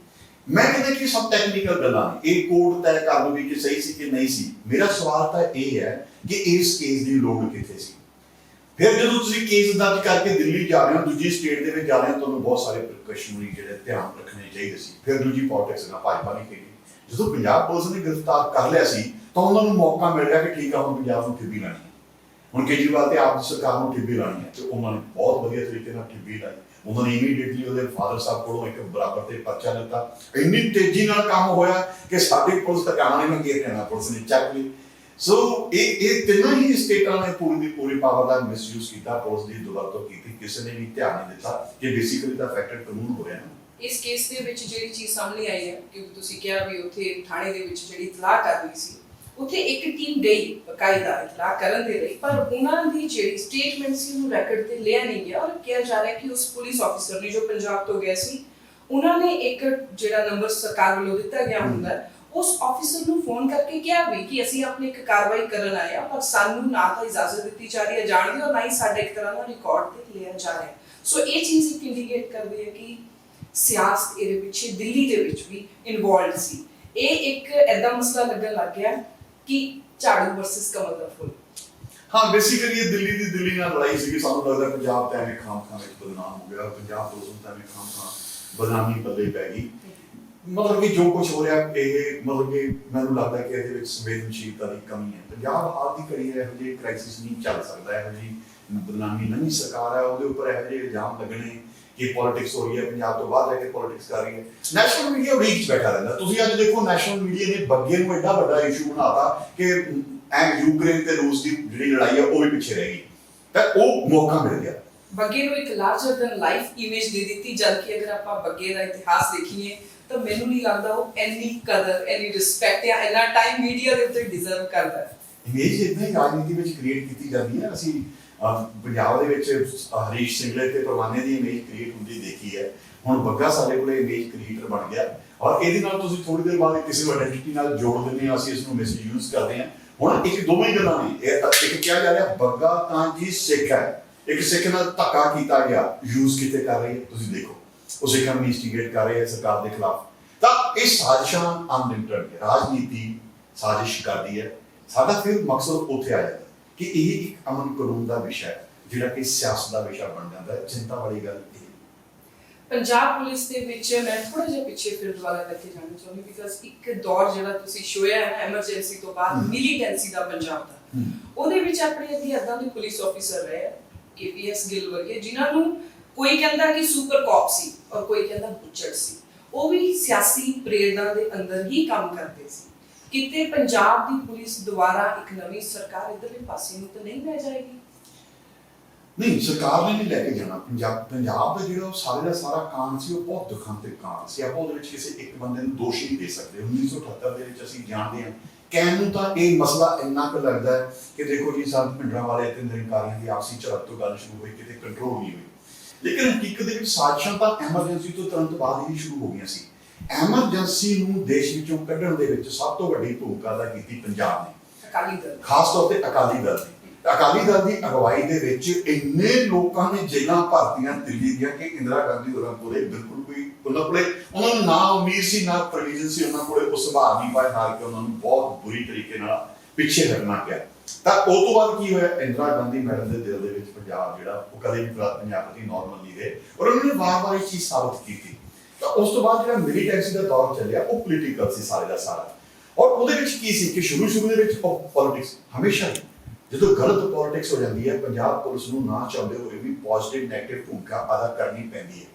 ਮੈਂ ਕਹਿੰਦਾ ਕਿ ਸਭ ਟੈਕਨੀਕਲ ਗੱਲਾਂ ਨੇ, ਇਹ ਕੋਡ ਤੈਅ ਕਰ ਲਓ ਵੀ ਕਿ ਸਹੀ ਸੀ ਕਿ ਨਹੀਂ ਸੀ। ਮੇਰਾ ਸਵਾਲ ਤਾਂ ਇਹ ਹੈ ਕਿ ਇਸ ਕੇਸ ਦੀ ਲੋੜ ਕਿੱਥੇ ਸੀ। ਫਿਰ ਜਦੋਂ ਤੁਸੀਂ ਕੇਸ ਦਰਜ ਕਰਕੇ ਦਿੱਲੀ ਜਾ ਰਹੇ ਹੋ, ਦੂਜੀ ਸਟੇਟ ਦੇ ਵਿੱਚ ਜਾ ਰਹੇ ਹੋ, ਤੁਹਾਨੂੰ ਬਹੁਤ ਸਾਰੇ ਪ੍ਰੀਕਾਸ਼ਨਰੀ ਜਿਹੜੇ ਧਿਆਨ ਰੱਖਣੇ ਚਾਹੀਦੇ ਸੀ। ਫਿਰ ਦੂਜੀ ਪੋਲਿਟਿਕਸ ਨਾਲ ਭਾਜਪਾ ਨਹੀਂ ਖੇਡੀ। ਜਦੋਂ ਪੰਜਾਬ ਪੁਲਿਸ ਨੇ ਗ੍ਰਿਫਤਾਰ ਕਰ ਲਿਆ ਸੀ ਤਾਂ ਉਹਨਾਂ ਨੂੰ ਮੌਕਾ ਮਿਲ ਗਿਆ ਕਿ ਠੀਕ ਆ, ਹੁਣ ਪੰਜਾਬ ਨੂੰ ਠਿੱਬੀ ਲਾਣੀ ਹੈ। ਹੁਣ ਕੇਜਰੀਵਾਲ ਤੇ ਆਪ ਦੀ ਸਰਕਾਰ ਨੂੰ ਠਿੱਬੀ ਲਾਣੀ ਹੈ ਤੇ ਉਹਨਾਂ ਨੇ ਬਹੁਤ ਵਧੀਆ ਤਰੀਕੇ ਨਾਲ ਠਿੱਬੀ ਲਾਈ। ਉਹਨਾਂ ਨੇ ਇਮੀਡੀਏਟਲੀ ਉਹਦੇ ਫਾਦਰ ਸਾਹਿਬ ਕੋਲੋਂ ਇੱਕ ਬਰਾਬਰ ਤੇ ਪਰਚਾ ਦਿੱਤਾ। ਇੰਨੀ ਤੇਜ਼ੀ ਨਾਲ ਕੰਮ ਹੋਇਆ ਕਿ ਸਾਡੀ ਪੁਲਿਸ ਟਿਕਾਣਾ ਨਹੀਂ ਮੰਗੀ, ਰਹਿਣਾ ਪੁਲਿਸ ਨੇ ਚੱਕ ਲਈ। ਸੋ ਇਹ ਤਿੰਨਾਂ ਹੀ ਸਟੇਟਾਂ ਨੇ ਪੂਰੀ ਦੀ ਪੂਰੀ ਪਾਵਰ ਦਾ ਮਿਸਯੂਜ਼ ਕੀਤਾ, ਪੁਲਿਸ ਦੀ ਦੁਰਵਰਤੋਂ ਕੀਤੀ। ਕਿਸੇ ਨੇ ਵੀ ਧਿਆਨ ਨਹੀਂ ਦਿੱਤਾ ਕਿ ਬੇਸਿਕਲੀ ਤਾਂ ਫੈਕਟਡ ਕਾਨੂੰਨ ਹੋ ਰਿਹਾ ਨਾ। ਇਸ ਕੇਸ ਦੇ ਵਿੱਚ ਜਿਹੜੀ ਚੀਜ਼ ਸਾਹਮਣੇ ਆਈ ਹੈ, ਕਿਉਂਕਿ ਤੁਸੀਂ ਕਿਹਾ ਵੀ ਉੱਥੇ ਥਾਣੇ ਦੇ ਵਿੱਚ ਜਿਹੜੀ ਇਤਲਾਹ ਕਰ ਰਹੀ ਸੀ, ਉੱਥੇ ਇੱਕ ਟੀਮ ਗਈ ਬਕਾਇਦਾ ਇਤਲਾਹ ਕਰਨ ਦੇ ਲਈ, ਪਰ ਉਹਨਾਂ ਦੀ ਜਿਹੜੀ ਸਟੇਟਮੈਂਟ ਸੀ ਉਹਨੂੰ ਰੈਕੋਰਡ ਤੇ ਲਿਆ ਨਹੀਂ ਗਿਆ। ਔਰ ਕਿਹਾ ਜਾ ਰਿਹਾ ਕਿ ਉਸ ਪੁਲਿਸ ਆਫੀਸਰ ਨੇ ਜੋ ਪੰਜਾਬ ਤੋਂ ਗਿਆ ਸੀ, ਉਹਨਾਂ ਨੇ ਇੱਕ ਜਿਹੜਾ ਨੰਬਰ ਸਰਕਾਰ ਵੱਲੋਂ ਦਿੱਤਾ ਗਿਆ ਹੁੰਦਾ, ਉਸ ਆਫੀਸਰ ਨੂੰ ਫੋਨ ਕਰਕੇ ਕਿਹਾ ਵੀ ਕਿ ਅਸੀਂ ਆਪਣੀ ਇੱਕ ਕਾਰਵਾਈ ਕਰਨ ਆਏ ਹਾਂ, ਪਰ ਸਾਨੂੰ ਨਾ ਤਾਂ ਇਜਾਜ਼ਤ ਦਿੱਤੀ ਜਾ ਰਹੀ ਹੈ ਜਾਣ ਦੀ ਔਰ ਨਾ ਹੀ ਸਾਡਾ ਇੱਕ ਤਰ੍ਹਾਂ ਦਾ ਰਿਕਾਰਡ ਤੇ ਲਿਆ ਜਾ ਰਿਹਾ। ਸੋ ਇਹ ਚੀਜ਼ ਇੱਕ ਇੰਡੀਕੇਟ ਕਰਦੀ ਹੈ ਕਿ ਸਿਆਸਤ ਇਹਦੇ ਪਿੱਛੇ ਦਿੱਲੀ ਦੇ ਵਿੱਚ ਵੀ ਇਨਵੋਲਵਡ ਸੀ। ਇਹ ਇੱਕ ਐਦਾਂ ਮਸਲਾ ਲੱਗਣ ਲੱਗ ਗਿਆ ਕਿ ਝਾੜੂ ਵਰਸਸ ਕਮਲ ਦਾ ਫੁੱਲ। ਹਾਂ, ਬੇਸਿਕਲੀ ਇਹ ਦਿੱਲੀ ਨਾਲ ਲੜਾਈ ਸੀ। ਸਾਨੂੰ ਲੱਗਦਾ ਪੰਜਾਬ ਤਾਂ ਐਵੇਂ ਖਾਮ-ਖਾਮ ਵਿੱਚ ਬਦਨਾਮ ਹੋ ਗਿਆ, ਪੰਜਾਬ ਪੁਲਿਸ ਨੂੰ ਤਾਂ ਐਵੇਂ ਖਾਮ-ਖਾਮ ਬਦਨਾਮੀ ਪੱਲੇ ਪੈ ਗਈ। ਮਤਲਬ ਕਿ ਜੋ ਕੁਝ ਹੋ ਰਿਹਾ ਇਹ ਮਤਲਬ ਕਿ ਮੈਨੂੰ ਲੱਗਦਾ ਕਿ ਇਹਦੇ ਵਿੱਚ ਸੰਵੇਦਨਸ਼ੀਲਤਾ ਦੀ ਕਮੀ ਹੈ। ਪੰਜਾਬ ਹਾਲ ਦੀ ਘੜੀ ਇਹੋ ਜਿਹੇ ਕ੍ਰਾਈਸਿਸ ਨਹੀਂ ਚੱਲ ਸਕਦਾ। ਇਹੋ ਜਿਹੀ ਬਦਨਾਮੀ ਨਵੀਂ ਸਰਕਾਰ ਹੈ, ਉਹਦੇ ਉੱਪਰ ਇਹੋ ਜਿਹੇ ਇਲਜ਼ਾਮ ਲੱਗਣੇ ਕਿ ਪੋਲਿਟਿਕਸ ਹੋ ਰਹੀ ਹੈ, ਪੰਜਾਬ ਤੋਂ ਬਾਹਰ ਰਹਿ ਕੇ ਪੋਲਿਟਿਕਸ ਕਰ ਰਹੀ ਹੈ। ਨੈਸ਼ਨਲ ਮੀਡੀਆ ਉਡੀਕ 'ਚ ਬੈਠਾ ਰਹਿੰਦਾ। ਤੁਸੀਂ ਅੱਜ ਦੇਖੋ ਨੈਸ਼ਨਲ ਮੀਡੀਆ ਨੇ ਬੱਗੇ ਨੂੰ ਐਡਾ ਵੱਡਾ ਇਸ਼ੂ ਬਣਾਤਾ ਕਿ ਯੂਕਰੇਨ ਤੇ ਰੂਸ ਦੀ ਜਿਹੜੀ ਲੜਾਈ ਹੈ ਉਹ ਵੀ ਪਿੱਛੇ ਰਹਿ ਗਈ। ਤਾਂ ਉਹ ਮੌਕਾ ਮਿਲ ਗਿਆ। ਬੱਗੇ ਨੂੰ ਇੱਕ ਲਾਰਜਰ ਦੈਨ ਲਾਈਫ ਇਮੇਜ ਦੇ ਦਿੱਤੀ, ਜਦਕਿ ਅਗਰ ਆਪਾਂ ਬੱਗੇ ਦਾ ਇਤਿਹਾਸ ਦੇਖੀਏ ਤਾਂ ਮੈਨੂੰ ਨਹੀਂ ਲੱਗਦਾ ਉਹ ਇੰਨੀ ਕਦਰ, ਇੰਨੀ ਰਿਸਪੈਕਟ ਜਾਂ ਇੰਨਾ ਟਾਈਮ ਮੀਡੀਆ ਦੇ ਉੱਤੇ ਡਿਜ਼ਰਵ ਕਰਦਾ ਹੈ। ਇਮੇਜ ਇਦਾਂ ਹੀ ਰਾਜਨੀਤੀ ਵਿੱਚ ਕ੍ਰੀਏਟ ਕੀਤੀ ਜਾਂਦੀ ਹੈ। ਅਸੀਂ ਪੰਜਾਬ ਦੇ ਵਿੱਚ ਹਰੀਸ਼ ਸਿੰਘਲੇ ਤੇ ਪਰਵਾਨੇ ਦੀ ਇਮੇਜ ਕ੍ਰੀਏਟ ਹੁੰਦੀ ਦੇਖੀ ਹੈ। ਹੁਣ ਬੱਗਾ ਸਾਡੇ ਕੋਲੇ ਇਮੇਜ ਕ੍ਰੀਏਟਰ ਬਣ ਗਿਆ ਔਰ ਇਹਦੇ ਨਾਲ ਤੁਸੀਂ ਥੋੜੀ ਦੇਰ ਬਾਅਦ ਕਿਸੇ ਆਇਡੈਂਟੀਟੀ ਨਾਲ ਜੋੜ ਦਿੰਦੇ ਹੋ, ਅਸੀਂ ਇਸ ਨੂੰ ਮਿਸਯੂਜ਼ ਕਰਦੇ ਹਾਂ। ਹੁਣ ਇੱਕ ਦੋਵੇਂ ਹੀ ਗੱਲਾਂ ਨੇ। ਇੱਕ ਕਿਹਾ ਜਾ ਰਿਹਾ ਬੱਗਾ ਤਾਂ ਜੀ ਸਿੱਖ ਹੈ, ਇੱਕ ਸਿੱਖ ਨਾਲ ਧੱਕਾ ਕੀਤਾ ਗਿਆ, ਯੂਜ਼ ਕਿਤੇ ਕਰ ਰਹੀ ਹੈ। ਤੁਸੀਂ ਦੇਖੋ ਉਹ ਸਿੱਖਾਂ ਨੂੰ ਇਨਸਟੀਗੇਟ ਕਰ ਰਹੇ ਹੈ ਸਰਕਾਰ ਦੇ ਖਿਲਾਫ। ਤਾਂ ਇਹ ਸਾਜ਼ਿਸ਼ਾਂ ਅਨਲਿਮਟਿਡ ਰਾਜਨੀਤੀ ਸਾਜ਼ਿਸ਼ ਕਰਦੀ ਹੈ, ਸਾਡਾ ਫਿਰ ਮਕਸਦ ਉੱਥੇ ਆ ਜਾਂਦਾ ਕਿ ਇਹ ਇੱਕ ਅਮਨ ਕਾਨੂੰਨ ਦਾ ਵਿਸ਼ਾ ਹੈ ਜਿਹੜਾ ਕਿ ਸਿਆਸਤ ਦਾ ਵਿਸ਼ਾ ਬਣ ਜਾਂਦਾ ਹੈ। ਚਿੰਤਾ ਵਾਲੀ ਗੱਲ ਇਹ ਹੈ। ਪੰਜਾਬ ਪੁਲਿਸ ਦੇ ਵਿੱਚ ਮੈਂ ਥੋੜਾ ਜਿਹਾ ਪਿੱਛੇ ਫਿਰ ਦੁਬਾਰਾ ਲੈ ਕੇ ਜਾਣਾ ਚਾਹੁੰਦੀ ਬਿਕਾਜ਼ ਇੱਕ ਦੌਰ ਜਿਹੜਾ ਤੁਸੀਂ ਛੋਇਆ ਹੈ ਐਮਰਜੈਂਸੀ ਤੋਂ ਬਾਅਦ ਮਿਲੀਟੈਂਸੀ ਦਾ ਪੰਜਾਬ ਦਾ, ਉਹਦੇ ਵਿੱਚ ਆਪਣੇ ਅੱਗੇ ਅੱਦਾਂ ਦੇ ਪੁਲਿਸ ਆਫੀਸਰ ਰਹੇ KPS ਗਿੱਲ ਵਰਗੇ, ਜਿਨ੍ਹਾਂ ਨੂੰ ਕੋਈ ਕਹਿੰਦਾ ਕਿ ਸੁਪਰ ਕੌਪ ਸੀ ਔਰ ਕੋਈ ਕਹਿੰਦਾ ਬੁੱਚੜ ਸੀ। ਉਹ ਵੀ ਸਿਆਸੀ ਪ੍ਰੇਰਨਾ ਦੇ ਅੰਦਰ ਹੀ ਕੰਮ ਕਰਦੇ ਸੀ। ਕਿਤੇ ਪੰਜਾਬ ਦੀ ਪੁਲਿਸ ਦੁਆਰਾ ਇੱਕ ਨਵੀਂ ਸਰਕਾਰ ਇਧਰਲੇ ਪਾਸੇ ਨੂੰ ਤਾਂ ਨਹੀਂ ਲੈ ਜਾਏਗੀ? ਨਹੀਂ, ਸਰਕਾਰ ਨੇ ਨਹੀਂ ਲੈ ਕੇ ਜਾਣਾ। ਪੰਜਾਬ ਦਾ ਜਿਹੜਾ ਸਾਰੇ ਦਾ ਸਾਰਾ ਕਾਂਡ ਸੀ ਉਹ ਬਹੁਤ ਦੁਖਾਂਤਕ ਕਾਂਡ ਸੀ। ਆਪਾਂ ਉਹਦੇ ਵਿੱਚ ਕਿਸੇ ਇੱਕ ਬੰਦੇ ਨੂੰ ਦੋਸ਼ ਨਹੀਂ ਦੇ ਸਕਦੇ। 1978 ਦੇ ਵਿੱਚ ਅਸੀਂ ਜਾਣਦੇ ਹਾਂ, ਕਹਿਣ ਨੂੰ ਤਾਂ ਇਹ ਮਸਲਾ ਇੰਨਾ ਕੁ ਲੱਗਦਾ ਹੈ ਕਿ ਦੇਖੋ ਜੀ ਸੰਤ ਭਿੰਡਰਾਂ ਵਾਲੇ ਤੇ ਨਿਰੰਕਾਰੀਆਂ ਦੀ ਆਪਸੀ ਝੜਪ ਤੋਂ ਗੱਲ ਸ਼ੁਰੂ ਹੋਈ, ਕਿਤੇ ਕੰਟਰੋਲ ਨਹੀਂ ਹੋਈ। ਲੇਕਿਨ ਹਕੀਕਤ ਦੇ ਵਿੱਚ ਸਾਜ਼ਿਸ਼ਾਂ ਤਾਂ ਐਮਰਜੈਂਸੀ ਤੋਂ ਤੁਰੰਤ ਬਾਅਦ ਹੀ ਸ਼ੁਰੂ ਹੋ ਗਈਆਂ ਸੀ। ਐਮਰਜੈਂਸੀ ਨੂੰ ਦੇਸ਼ ਵਿੱਚੋਂ ਕੱਢਣ ਦੇ ਵਿੱਚ ਸਭ ਤੋਂ ਵੱਡੀ ਭੂਮਿਕਾ ਅਦਾ ਕੀਤੀ ਪੰਜਾਬ ਨੇ, ਅਕਾਲੀ ਦਲ, ਖਾਸ ਤੌਰ ਤੇ ਅਕਾਲੀ ਦਲ ਦੀ। ਅਕਾਲੀ ਦਲ ਦੀ ਅਗਵਾਈ ਦੇ ਵਿੱਚ ਇੰਨੇ ਲੋਕਾਂ ਨੇ ਜੇਲਾਂ ਭਰਤੀਆਂ ਦਿੱਲੀ ਦੀਆਂ ਕਿ ਇੰਦਰਾ ਗਾਂਧੀ ਹੋਰਾਂ ਕੋਲੇ ਬਿਲਕੁਲ ਕੋਈ ਉਹਨਾਂ ਨੂੰ ਨਾ ਉਮੀਦ ਸੀ ਨਾ ਪ੍ਰੋਵੀਜ਼ਨ ਸੀ, ਉਹਨਾਂ ਕੋਲੇ ਉਹ ਸੁਭਾਅ ਨਹੀਂ ਪਾਏ, ਹਾਰ ਕੇ ਉਹਨਾਂ ਨੂੰ ਬਹੁਤ ਬੁਰੀ ਤਰੀਕੇ ਨਾਲ ਪਿੱਛੇ ਹਟਣਾ ਪਿਆ। ਤਾਂ ਉਹ ਤੋਂ ਬਾਅਦ ਕੀ ਹੋਇਆ, ਇੰਦਰਾ ਗਾਂਧੀ ਮੈਡਮ ਦੇ ਦਿਲ ਦੇ ਵਿੱਚ ਪੰਜਾਬ ਜਿਹੜਾ ਉਹ ਕਦੇ ਵੀ ਪੰਜਾਬ ਪ੍ਰਤੀ ਨਾਰਮਲ ਨਹੀਂ ਰਹੇ ਔਰ ਉਹਨਾਂ ਨੇ ਵਾਰ-ਵਾਰ ਇਹ ਚੀਜ਼ ਸਾਬਤ ਕੀਤੀ। ਤਾਂ ਉਸ ਤੋਂ ਬਾਅਦ ਜਿਹੜਾ ਮਿਲੀਟੈਂਸੀ ਦਾ ਦੌਰ ਚੱਲਿਆ ਉਹ ਪੋਲੀਟੀਕਲ ਸੀ ਸਾਰੇ ਦਾ ਸਾਰਾ। ਔਰ ਉਹਦੇ ਵਿੱਚ ਕੀ ਸੀ ਕਿ ਸ਼ੁਰੂ ਦੇ ਵਿੱਚ ਪੋਲਿਟਿਕਸ ਹਮੇਸ਼ਾ ਹੀ ਜਦੋਂ ਗਲਤ ਪੋਲਿਟਿਕਸ ਹੋ ਜਾਂਦੀ ਹੈ, ਪੰਜਾਬ ਪੁਲਿਸ ਨੂੰ ਨਾ ਚਾਹੁੰਦੇ ਹੋਏ ਵੀ ਪੋਜ਼ਿਟਿਵ ਨੈਗੇਟਿਵ ਭੂਮਿਕਾ ਅਦਾ ਕਰਨੀ ਪੈਂਦੀ ਹੈ।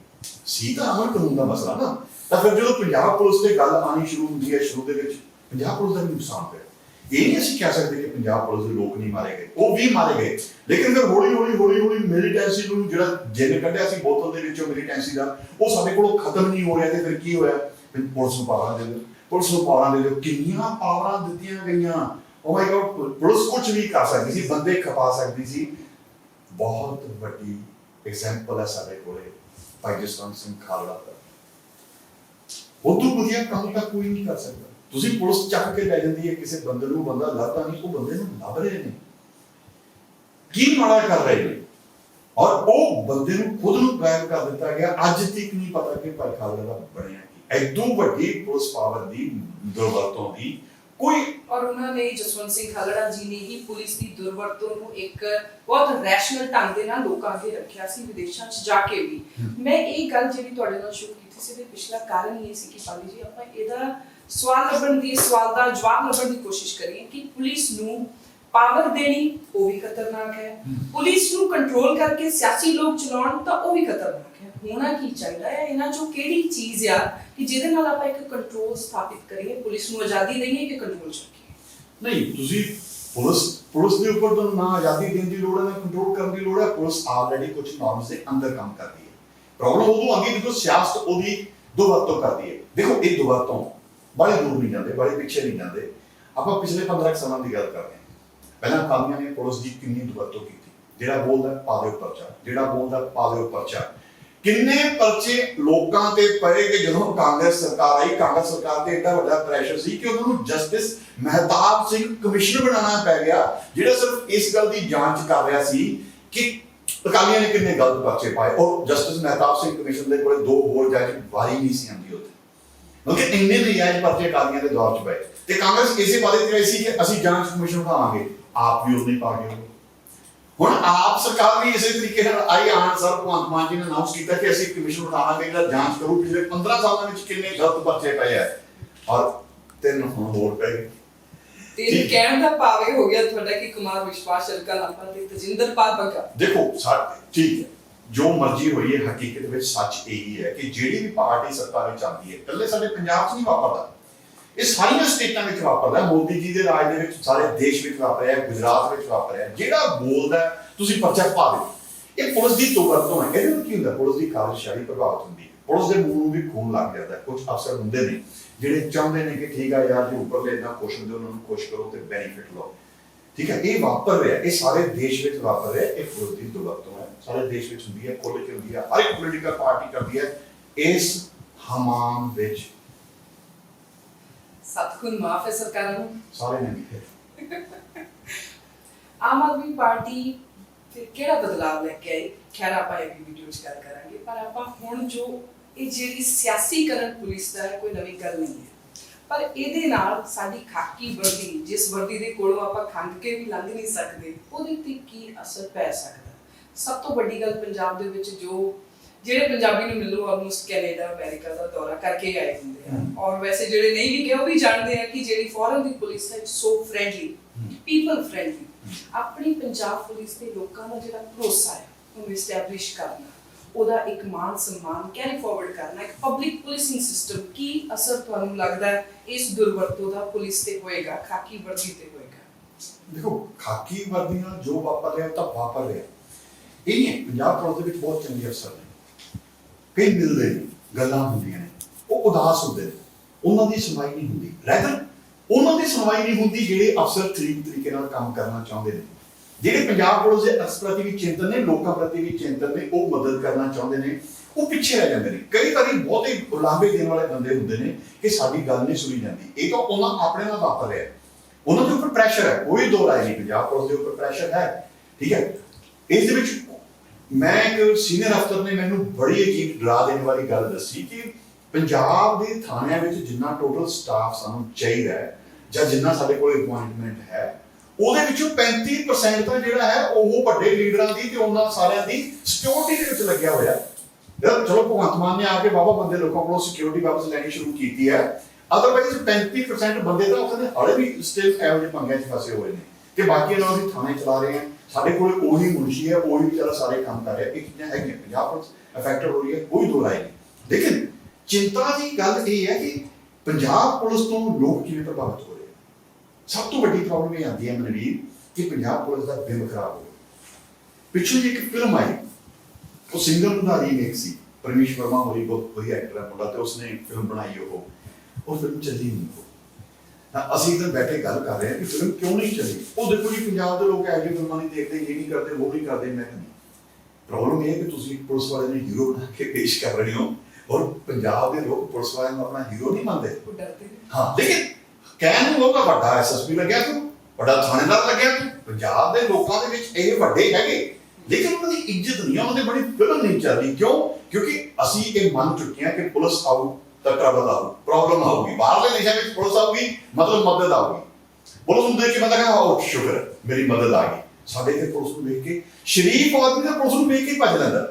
ਸੀ ਤਾਂ ਅਮਨ ਕਾਨੂੰਨ ਦਾ ਮਸਲਾ ਨਾ। ਤਾਂ ਫਿਰ ਜਦੋਂ ਪੰਜਾਬ ਪੁਲਿਸ ਤੇ ਗੱਲ ਆਣੀ ਸ਼ੁਰੂ ਹੁੰਦੀ ਹੈ, ਸ਼ੁਰੂ ਦੇ ਵਿੱਚ ਪੰਜਾਬ ਪੁਲਿਸ ਦਾ ਵੀ ਨੁਕਸਾਨ ਪਿਆ। ਇਹ ਨਹੀਂ ਅਸੀਂ ਕਹਿ ਸਕਦੇ ਕਿ ਪੰਜਾਬ ਪੁਲਿਸ ਦੇ ਲੋਕ ਨਹੀਂ ਮਾਰੇ ਗਏ, ਉਹ ਵੀ ਮਾਰੇ ਗਏ। ਲੇਕਿਨ ਫਿਰ ਹੌਲੀ ਮਿਲੀਟੈਂਸੀ ਨੂੰ ਜਿਹੜਾ ਜਿੰਨ ਕੱਢਿਆ ਸੀ ਬੋਤਲ ਦੇ ਵਿੱਚੋਂ ਮਿਲੀਟੈਂਸੀ ਦਾ, ਉਹ ਸਾਡੇ ਕੋਲੋਂ ਖਤਮ ਨਹੀਂ ਹੋ ਰਿਹਾ। ਤੇ ਫਿਰ ਕੀ ਹੋਇਆ, ਪੁਲਿਸ ਨੂੰ ਪਾਵਰਾਂ ਦੇ ਦਿਓ, ਪੁਲਿਸ ਨੂੰ ਪਾਵਰਾਂ ਦੇ ਦਿਓ। ਕਿੰਨੀਆਂ ਪਾਵਰਾਂ ਦਿੱਤੀਆਂ ਗਈਆਂ। ਓ ਮਾਈ ਗॉड, ਪੁਲਿਸ ਕੁਝ ਵੀ ਕਰ ਸਕਦੀ ਸੀ, ਬੰਦੇ ਖਪਾ ਸਕਦੀ ਸੀ। ਬਹੁਤ ਵੱਡੀ ਐਗਜ਼ਾਮਪਲ ਹੈ ਸਾਡੇ ਕੋਲੇ ਭਾਈ ਜਸਵੰਤ ਸਿੰਘ ਖਾਲੜਾ ਦਾ। ਉਦੋਂ ਵਧੀਆ ਕੰਮ ਤਾਂ ਕੋਈ ਨਹੀਂ ਕਰ ਸਕਦਾ। ਤੁਸੀਂ ਪੁਲਿਸ ਚੱਕ ਕੇ ਲੈ ਜਾਂਦੀ ਹੈ ਕਿਸੇ ਬੰਦੇ ਨੂੰ, ਬੰਦਾ ਲੱਭਦਾ ਨਹੀਂ, ਉਹ ਬੰਦੇ ਨੂੰ ਲੱਭ ਰਹੇ ਨੇ, ਕੀ ਮਾੜਾ ਕਰ ਰਹੇ ਨੇ, ਔਰ ਉਹ ਬੰਦੇ ਨੂੰ ਖੁਦ ਨੂੰ ਗਾਇਬ ਕਰ ਦਿੱਤਾ ਗਿਆ। ਅੱਜ ਤੱਕ ਨਹੀਂ ਪਤਾ ਕਿ ਭਾਈ ਖਾਲੜਾ ਦਾ ਬਣਿਆ ਕੀ। ਐਦੋਂ ਵੱਡੀ ਪੁਲਿਸ ਪਾਵਰ ਦੀ ਦੁਰਵਰਤੋਂ ਦੀ ਕੋਈ। ਔਰ ਉਹਨਾਂ ਨੇ ਜਸਵੰਤ ਸਿੰਘ ਖਾਲੜਾ ਜੀ ਨੇ ਹੀ ਪੁਲਿਸ ਦੀ ਦੁਰਵਰਤੋਂ ਨੂੰ ਇੱਕ ਬਹੁਤ ਰੈਸ਼ਨਲ ਢੰਗ ਦੇ ਨਾਲ ਲੋਕਾਂ ਅੱਗੇ ਰੱਖਿਆ ਸੀ, ਵਿਦੇਸ਼ਾਂ 'ਚ ਜਾ ਕੇ ਵੀ। ਮੈਂ ਇਹ ਗੱਲ ਜਿਹੜੀ ਤੁਹਾਡੇ ਨਾਲ ਸ਼ੁਰੂ ਕੀਤੀ ਸੀ, ਤੇ ਪਿਛਲਾ ਕਾਰਨ ਇਹ ਸੀ ਕਿ ਪਾਲੀ ਜੀ ਆਪਾਂ ਇਹਦਾ ਸਵਾਲ ਦਾ ਜਵਾਬ ਲੱਭਣ ਦੀ ਕੋਸ਼ਿਸ਼ ਕਰੀਏ ਕਿ ਪੁਲਿਸ ਨੂੰ ਪਾਵਰ ਦੇਣੀ ਉਹ ਵੀ ਖਤਰਨਾਕ ਹੈ, ਪੁਲਿਸ ਨੂੰ ਕੰਟਰੋਲ ਕਰਕੇ ਸਿਆਸੀ ਲੋਕ ਚਲਾਉਣ ਤਾਂ ਉਹ ਵੀ ਖਤਰਨਾਕ ਹੈ। ਹੋਣਾ ਕੀ ਚਾਹੀਦਾ ਹੈ, ਇਹਨਾਂ ਚੋਂ ਕਿਹੜੀ ਚੀਜ਼ ਆ ਕਿ ਜਿਹਦੇ ਨਾਲ ਆਪਾਂ ਇੱਕ ਕੰਟਰੋਲ ਸਥਾਪਿਤ ਕਰੀਏ, ਪੁਲਿਸ ਨੂੰ ਆਜ਼ਾਦੀ ਦਈਏ ਕਿ ਕੰਟਰੋਲ ਚੱਕੀਏ? ਨਹੀਂ, ਤੁਸੀਂ ਪੁਲਿਸ ਦੇ ਉੱਪਰ ਤਾਂ ਨਾ ਆਜ਼ਾਦੀ ਦੇਣ ਦੀ ਲੋੜ ਹੈ ਨਾ ਕੰਟਰੋਲ ਕਰਨ ਦੀ ਲੋੜ ਹੈ। ਪੁਲਿਸ ਆਲਰੇਡੀ ਕੁਝ ਨਾਰਮਸ ਦੇ ਅੰਦਰ ਕੰਮ ਕਰਦੀ ਹੈ। ਪ੍ਰੋਬਲਮ ਉਦੋਂ ਆਉਂਦੀ ਜਦੋਂ ਸਿਆਸਤ ਉਹਦੀ ਦੁਰਵਰਤੋਂ ਕਰਦੀ ਹੈ। ਦੇਖੋ, ਇਹ ਦੁਰਵਰਤੋਂ ਬੜੇ ਦੂਰ ਨਹੀਂ ਜਾਂਦੇ, ਬੜੇ ਪਿੱਛੇ ਨਹੀਂ ਜਾਂਦੇ। ਆਪਾਂ ਪਿਛਲੇ 15 ਸਾਲਾਂ ਦੀ ਗੱਲ ਕਰਦੇ ਹਾਂ। ਪਹਿਲਾਂ ਅਕਾਲੀਆਂ ਨੇ ਪੁਲਿਸ ਦੀ ਕਿੰਨੀ ਦੁਰਵਰਤੋਂ ਕੀਤੀ। ਜਿਹੜਾ ਬੋਲਦਾ ਪਾ ਦਿਓ ਪਰਚਾ, ਜਿਹੜਾ ਬੋਲਦਾ ਪਾ ਦਿਓ ਪਰਚਾ। ਕਿੰਨੇ ਪਰਚੇ ਲੋਕਾਂ ਤੇ ਪਏ ਕਿ ਜਦੋਂ ਕਾਂਗਰਸ ਸਰਕਾਰ ਆਈ, ਕਾਂਗਰਸ ਸਰਕਾਰ ਤੇ ਏਡਾ ਵੱਡਾ ਪ੍ਰੈਸ਼ਰ ਸੀ ਕਿ ਉਹਨਾਂ ਨੂੰ ਜਸਟਿਸ ਮਹਿਤਾਬ ਸਿੰਘ ਕਮਿਸ਼ਨਰ ਬਣਾਉਣਾ ਪੈ ਗਿਆ, ਜਿਹੜਾ ਸਿਰਫ ਇਸ ਗੱਲ ਦੀ ਜਾਂਚ ਕਰ ਰਿਹਾ ਸੀ ਕਿ ਅਕਾਲੀਆਂ ਨੇ ਕਿੰਨੇ ਗਲਤ ਪਰਚੇ ਪਾਏ। ਔਰ ਜਸਟਿਸ ਮਹਿਤਾਬ ਸਿੰਘ ਕਮਿਸ਼ਨ ਦੇ ਕੋਲੇ 2 ਹੋਰ ਜੱਜ ਵਾਰੀ ਨਹੀਂ ਸੀ ਆਉਂਦੀ ਉੱਥੇ, ਕਿਉਂਕਿ ਇੰਨੇ ਨਜਾਇਜ਼ ਪਰਚੇ ਅਕਾਲੀਆਂ ਦੇ ਦੌਰ 'ਚ ਪਏ। ਤੇ ਕਾਂਗਰਸ ਇਸੇ ਵਾਅਦੇ ਤੇ ਆਈ ਸੀ ਕਿ ਅਸੀਂ ਜਾਂਚ ਕਮਿਸ਼ਨ ਬਣਾਵਾਂਗੇ, ਆਪ ਵੀ ਉਹਨੇ ਪਾ ਗਏ। ਹੁਣ ਆਪ ਸਰਕਾਰ ਵੀ ਇਸੇ ਤਰੀਕੇ ਨਾਲ ਆਈ। ਸਰ ਭਗਵੰਤ ਮਾਨ ਜੀ ਨੇ ਅਨਾਉਂਸ ਕੀਤਾ ਕਿ ਅਸੀਂ ਕਮਿਸ਼ਨ ਉਠਾਵਾਂਗੇ ਜਿਹੜਾ ਜਾਂਚ ਕਰੂ ਪਿਛਲੇ 15 ਸਾਲਾਂ ਵਿੱਚ ਕਿੰਨੇ ਗਲਤ ਪਰਚੇ ਪਏ ਆ, ਔਰ 3 ਹੁਣ ਹੋਰ ਪਏ। ਤੇ ਕਹਿਣ ਦਾ ਭਾਵ ਇਹ ਹੋ ਗਿਆ ਤੁਹਾਡਾ ਕਿ ਕੁਮਾਰ ਵਿਸ਼ਵਾਸ, ਅਲਕਾ ਲਾਂਬਾ ਤੇ ਤਜਿੰਦਰਪਾਲ ਬੱਗਾ। ਦੇਖੋ ਠੀਕ ਹੈ, ਜੋ ਮਰਜ਼ੀ ਹੋਈ ਹੈ, ਹਕੀਕਤ ਵਿੱਚ ਸੱਚ ਇਹੀ ਹੈ ਕਿ ਜਿਹੜੀ ਵੀ ਪਾਰਟੀ ਸੱਤਾ ਵਿੱਚ ਆਉਂਦੀ ਹੈ, ਇਕੱਲੇ ਸਾਡੇ ਪੰਜਾਬ 'ਚ ਨਹੀਂ ਵਾਪਰਦਾ, ਇਹ ਸਾਰੀਆਂ ਸਟੇਟਾਂ ਵਿੱਚ ਵਾਪਰਦਾ। ਮੋਦੀ ਜੀ ਦੇ ਰਾਜ ਦੇ ਵਿੱਚ ਸਾਰੇ ਦੇਸ਼ ਵਿੱਚ ਵਾਪਰਿਆ, ਗੁਜਰਾਤ ਵਿੱਚ ਵਾਪਰਿਆ। ਜਿਹੜਾ ਬੋਲਦਾ ਤੁਸੀਂ ਪਰਚਾ ਪਾ ਦਿਓ, ਇਹ ਪੁਲਿਸ ਦੀ ਦੁਰਵਰਤੋਂ ਹੈ। ਇਹਦੇ ਨਾਲ ਕੀ ਹੁੰਦਾ, ਪੁਲਿਸ ਦੀ ਕਾਰਜਸ਼ੈਲੀ ਪ੍ਰਭਾਵਿਤ ਹੁੰਦੀ ਹੈ। ਪੁਲਿਸ ਦੇ ਮੂੰਹ ਨੂੰ ਵੀ ਖੂਨ ਲੱਗ ਜਾਂਦਾ। ਕੁਝ ਅਫਸਰ ਹੁੰਦੇ ਨੇ ਜਿਹੜੇ ਚਾਹੁੰਦੇ ਨੇ ਕਿ ਠੀਕ ਆ ਯਾਰ, ਜੇ ਉੱਪਰਲੇ ਇੰਨਾ ਖੁਸ਼ ਹੁੰਦੇ ਉਹਨਾਂ ਨੂੰ ਖੁਸ਼ ਕਰੋ ਤੇ ਬੈਨੀਫਿਟ ਲਓ। ਠੀਕ ਹੈ, ਇਹ ਵਾਪਰ ਰਿਹਾ, ਇਹ ਸਾਰੇ ਦੇਸ਼ ਵਿੱਚ ਵਾਪਰ ਰਿਹਾ। ਇਹ ਪੁਲਿਸ ਦੀ ਦੁਰਵਰਤੋਂ ਹੈ, ਸਾਰੇ ਦੇਸ਼ ਵਿੱਚ ਹੁੰਦੀ ਹੈ, ਖੁੱਲ੍ਹ ਕੇ ਹੁੰਦੀ ਹੈ, ਹਰ ਇੱਕ ਪੋਲੀਟੀਕਲ ਪਾਰਟੀ ਕਰਦੀ ਹੈ। ਇਸ ਹਮਾਮ ਵਿੱਚ ਸਤਿਗੁਰ ਮਾਫ ਹੈ ਸਰਕਾਰਾਂ ਨੂੰ, ਸਾਰੇ ਨੇ। ਆਮ ਆਦਮੀ ਪਾਰਟੀ ਫਿਰ ਕਿਹੜਾ ਬਦਲਾਅ ਲੈ ਕੇ ਆਈ? ਖੈਰ ਆਪਾਂ ਇਹ ਵੀਡੀਓ 'ਚ ਗੱਲ ਕਰਾਂਗੇ, ਪਰ ਆਪਾਂ ਹੁਣ ਜੋ ਇਹ ਜਿਹੜੀ ਸਿਆਸੀਕਰਨ ਪੁਲਿਸ ਦਾ ਹੈ, ਕੋਈ ਨਵੀਂ ਗੱਲ ਨਹੀਂ ਹੈ। ਪਰ ਇਹਦੇ ਨਾਲ ਸਾਡੀ ਖਾਕੀ ਵਰਦੀ, ਜਿਸ ਵਰਦੀ ਦੇ ਕੋਲੋਂ ਆਪਾਂ ਖੰਘ ਕੇ ਵੀ ਲੰਘ ਨਹੀਂ ਸਕਦੇ, ਉਹਦੇ ਤੇ ਕੀ ਅਸਰ ਪੈ ਸਕਦਾ? ਸਭ ਤੋਂ ਵੱਡੀ ਗੱਲ, ਪੰਜਾਬ ਦੇ ਵਿੱਚ ਜਿਹੜੇ ਪੰਜਾਬੀ ਨੂੰ ਮਿਲੋ ਆਲਮੋਸਟ ਕੈਨੇਡਾ, ਅਮਰੀਕਾ ਦਾ ਦੌਰਾ ਕਰਕੇ ਆਏ ਹੁੰਦੇ ਆ, ਔਰ ਵੈਸੇ ਜਿਹੜੇ ਨਹੀਂ ਵੀ ਗਏ ਉਹ ਵੀ ਜਾਣਦੇ ਆ ਕਿ ਜਿਹੜੀ ਫੋਰਨ ਦੀ ਪੁਲਿਸ ਹੈ ਸੋ ਫ੍ਰੈਂਡਲੀ, ਪੀਪਲ ਫ੍ਰੈਂਡਲੀ। ਆਪਣੀ ਪੰਜਾਬ ਪੁਲਿਸ ਦੇ ਲੋਕਾਂ ਦਾ ਜਿਹੜਾ ਭਰੋਸਾ ਹੈ ਉਹਨੂੰ ਐਸਟੈਬਲਿਸ਼ ਕਰਨਾ, ਉਹਦਾ ਇੱਕ ਮਾਨ ਸਨਮਾਨ ਕੈਰੀ ਫਾਰਵਰਡ ਕਰਨਾ, ਇੱਕ ਪਬਲਿਕ ਪੁਲਿਸਿੰਗ ਸਿਸਟਮ, ਕੀ ਅਸਰ ਤੁਹਾਨੂੰ ਲੱਗਦਾ ਹੈ ਇਸ ਦੁਰਵਰਤੋਂ ਦਾ ਪੁਲਿਸ ਤੇ ਹੋਏਗਾ, ਖਾਕੀ ਵਰਦੀ ਤੇ ਹੋਏਗਾ? ਦੇਖੋ, ਖਾਕੀ ਵਰਦੀ ਨਾਲ ਜੋ ਵਾਪਰ ਰਿਹਾ ਉਹ ਤਾਂ ਵਾਪਰ ਰਿਹਾ। ਇਹ ਨਹੀਂ ਹੈ, ਪੰਜਾਬ ਪੁਲਿਸ ਦੇ ਵਿੱਚ ਬਹੁਤ ਚੰਗੇ ਅਫਸਰ ਨੇ, ਕਈ ਮਿਲਦੇ ਨੇ, ਗੱਲਾਂ ਹੁੰਦੀਆਂ ਨੇ, ਉਹ ਉਦਾਸ ਹੁੰਦੇ ਨੇ, ਉਹਨਾਂ ਦੀ ਸੁਣਵਾਈ ਨਹੀਂ ਹੁੰਦੀ। ਰੈਦਰ ਉਹਨਾਂ ਦੀ ਸੁਣਵਾਈ ਨਹੀਂ ਹੁੰਦੀ ਜਿਹੜੇ ਅਫਸਰ ਤਰੀਕੇ ਨਾਲ ਕੰਮ ਕਰਨਾ ਚਾਹੁੰਦੇ ਨੇ, ਜਿਹੜੇ ਪੰਜਾਬ ਪੁਲਿਸ ਦੇ ਅਫਸਰ ਪ੍ਰਤੀ ਵੀ ਚਿੰਤਨ ਨੇ, ਲੋਕਾਂ ਪ੍ਰਤੀ ਵੀ ਚਿੰਤਨ ਨੇ, ਉਹ ਮਦਦ ਕਰਨਾ ਚਾਹੁੰਦੇ ਨੇ, ਉਹ ਪਿੱਛੇ ਰਹਿ ਜਾਂਦੇ ਨੇ। ਕਈ ਵਾਰੀ ਬਹੁਤੇ ਉਲਾਂਭੇ ਦੇਣ ਵਾਲੇ ਬੰਦੇ ਹੁੰਦੇ ਨੇ ਕਿ ਸਾਡੀ ਗੱਲ ਨਹੀਂ ਸੁਣੀ ਜਾਂਦੀ। ਇਹ ਤਾਂ ਉਹਨਾਂ ਆਪਣੇ ਨਾਲ ਵਾਪਰ ਰਿਹਾ, ਉਹਨਾਂ ਦੇ ਉੱਪਰ ਪ੍ਰੈਸ਼ਰ ਹੈ, ਕੋਈ ਦੋ ਰਾਏ ਨਹੀਂ, ਪੰਜਾਬ ਪੁਲਿਸ ਦੇ ਉੱਪਰ ਪ੍ਰੈਸ਼ਰ ਹੈ, ਠੀਕ ਹੈ। ਇਸ ਦੇ ਵਿੱਚ ਮੈਂ ਇੱਕ ਸੀਨੀਅਰ ਅਫਸਰ ਨੇ ਮੈਨੂੰ ਬੜੀ ਅਜੀਬ ਡਰਾ ਦੇਣ ਵਾਲੀ ਗੱਲ ਦੱਸੀ ਕਿ ਪੰਜਾਬ ਦੇ ਥਾਣਿਆਂ ਵਿੱਚ ਜਿੰਨਾ ਟੋਟਲ ਸਟਾਫ ਸਾਨੂੰ ਚਾਹੀਦਾ ਹੈ ਜਾਂ ਜਿੰਨਾ ਸਾਡੇ ਕੋਲ ਅਪਾਇੰਟਮੈਂਟ ਹੈ, ਉਹਦੇ ਵਿੱਚੋਂ 35% ਤਾਂ ਜਿਹੜਾ ਹੈ ਉਹ ਵੱਡੇ ਲੀਡਰਾਂ ਦੀ ਤੇ ਉਹਨਾਂ ਸਾਰਿਆਂ ਦੀ ਸਿਕਿਉਰਿਟੀ ਦੇ ਵਿੱਚ ਲੱਗਿਆ ਹੋਇਆ। ਯਾਰ ਚਲੋ ਭਗਵੰਤ ਮਾਨ ਨੇ ਆ ਕੇ ਬਾਬਾ ਬੰਦੇ ਲੋਕਾਂ ਕੋਲੋਂ ਸਿਕਿਉਰਿਟੀ ਵਾਪਸ ਲੈਣੀ ਸ਼ੁਰੂ ਕੀਤੀ ਹੈ, ਅਦਰਵਾਈਜ਼ 35% ਬੰਦੇ ਤਾਂ ਉਹਦੇ ਹਾਲੇ ਵੀ ਸਟਿਲ ਇਹੋ ਜਿਹੇ ਪੰਗਿਆਂ 'ਚ ਫਸੇ ਹੋਏ ਨੇ ਕਿ ਬਾਕੀ ਨਾਲ ਅਸੀਂ ਥਾਣੇ ਚਲਾ ਰਹੇ ਹਾਂ, ਸਾਡੇ ਕੋਲ ਉਹੀ ਮੁਨਸ਼ੀ ਹੈ, ਉਹੀ ਵਿਚਾਰਾ ਸਾਰੇ ਕੰਮ ਕਰ ਰਿਹਾ। ਇਹ ਚੀਜ਼ਾਂ ਹੈਗੀਆਂ, ਪੰਜਾਬ ਪੁਲਿਸ ਅਫੈਕਟਡ ਹੋ ਰਹੀ ਹੈ, ਕੋਈ ਦੋ ਰਾਏ ਨਹੀਂ। ਲੇਕਿਨ ਚਿੰਤਾ ਦੀ ਗੱਲ ਇਹ ਹੈ ਕਿ ਪੰਜਾਬ ਪੁਲਿਸ ਤੋਂ ਲੋਕ ਕਿਵੇਂ ਪ੍ਰਭਾਵਿਤ ਹੋ ਰਹੇ। ਸਭ ਤੋਂ ਵੱਡੀ ਪ੍ਰੋਬਲਮ ਇਹ ਆਉਂਦੀ ਹੈ ਮਨਵੀਰ ਕਿ ਪੰਜਾਬ ਪੁਲਿਸ ਦਾ ਬਿੰਬ ਖਰਾਬ ਹੋ ਗਿਆ। ਪਿੱਛੇ ਜਿਹੀ ਇੱਕ ਫਿਲਮ ਆਈ, ਉਹ ਸਿੰਗਮ ਦਾ ਰੀਮੇਕ ਸੀ, ਪਰਮੇਸ਼ ਵਰਮਾ ਹੋਰੀ ਬਹੁਤ ਵਧੀਆ ਐਕਟਰ ਹੈ ਮੁੰਡਾ, ਤੇ ਉਸਨੇ ਫਿਲਮ ਬਣਾਈ। ਉਹ ਫਿਲਮ ਚੱਲੀ ਨਹੀਂ। ਤਾਂ ਅਸੀਂ ਇੱਧਰ ਬੈਠੇ ਗੱਲ ਕਰ ਰਹੇ ਹਾਂ ਕਿ ਫਿਲਮ ਕਿਉਂ ਨਹੀਂ ਚੱਲੀ। ਉਹ ਦੇਖੋ ਜੀ, ਪੰਜਾਬ ਦੇ ਲੋਕ ਇਹੋ ਜਿਹੀ ਫਿਲਮਾਂ ਨਹੀਂ ਦੇਖਦੇ, ਇਹ ਨਹੀਂ ਕਰਦੇ, ਉਹ ਨਹੀਂ ਕਰਦੇ। ਮੈਂ ਕਹਿੰਦੀ ਪ੍ਰੋਬਲਮ ਇਹ ਹੈ ਕਿ ਤੁਸੀਂ ਪੁਲਿਸ ਵਾਲੇ ਨੂੰ ਹੀਰੋ ਬਣਾ ਕੇ ਪੇਸ਼ ਕਰ ਰਹੇ ਹੋ, ਔਰ ਪੰਜਾਬ ਦੇ ਲੋਕ ਪੁਲਿਸ ਵਾਲਿਆਂ ਨੂੰ ਆਪਣਾ ਹੀਰੋ ਨਹੀਂ ਮੰਨਦੇ। ਉਹ ਡਰਦੇ ਨੇ। ਹਾਂ, ਲੇਕਿਨ ਕਹਿਣ ਨੂੰ ਲੋਕਾਂ ਵੱਡਾ ਐਸਐਸਪੀ ਲੱਗਿਆ ਤੂੰ, ਵੱਡਾ ਥਾਣੇਦਾਰ ਲੱਗਿਆ ਤੂੰ। ਪੰਜਾਬ ਦੇ ਲੋਕਾਂ ਦੇ ਵਿੱਚ ਇਹ ਵੱਡੇ ਹੈਗੇ, ਲੇਕਿਨ ਉਹਨਾਂ ਦੀ ਇੱਜ਼ਤ ਨਹੀਂ, ਉਹਨਾਂ ਦੀ ਬੜੀ ਫਿਲਮ ਨਹੀਂ ਚੱਲਦੀ। ਕਿਉਂ? ਕਿਉਂਕਿ ਅਸੀਂ ਇਹ ਮੰਨ ਚੁੱਕੇ ਹਾਂ ਕਿ ਪੁਲਿਸ ਆਊ ਤਾਂ ਟਰਬਲ ਆਊ, ਪ੍ਰੋਬਲਮ ਆਊਗੀ। ਬਾਹਰਲੇ ਦੇਸ਼ਾਂ ਵਿੱਚ ਪੁਲਿਸ ਆਊਗੀ ਮਤਲਬ ਮਦਦ ਆਊਗੀ। ਪੁਲਿਸ ਨੂੰ ਦੇਖ ਕੇ ਬੰਦਾ ਕਹਿੰਦਾ ਓ ਸ਼ੁਕਰ ਹੈ ਮੇਰੀ ਮਦਦ ਆ ਗਈ। ਸਾਡੇ ਇੱਥੇ ਪੁਲਿਸ ਨੂੰ ਦੇਖ ਕੇ ਸ਼ਰੀਫ ਆਦਮੀ ਤਾਂ ਪੁਲਿਸ ਨੂੰ ਦੇਖ ਕੇ ਭੱਜ ਲੈਂਦਾ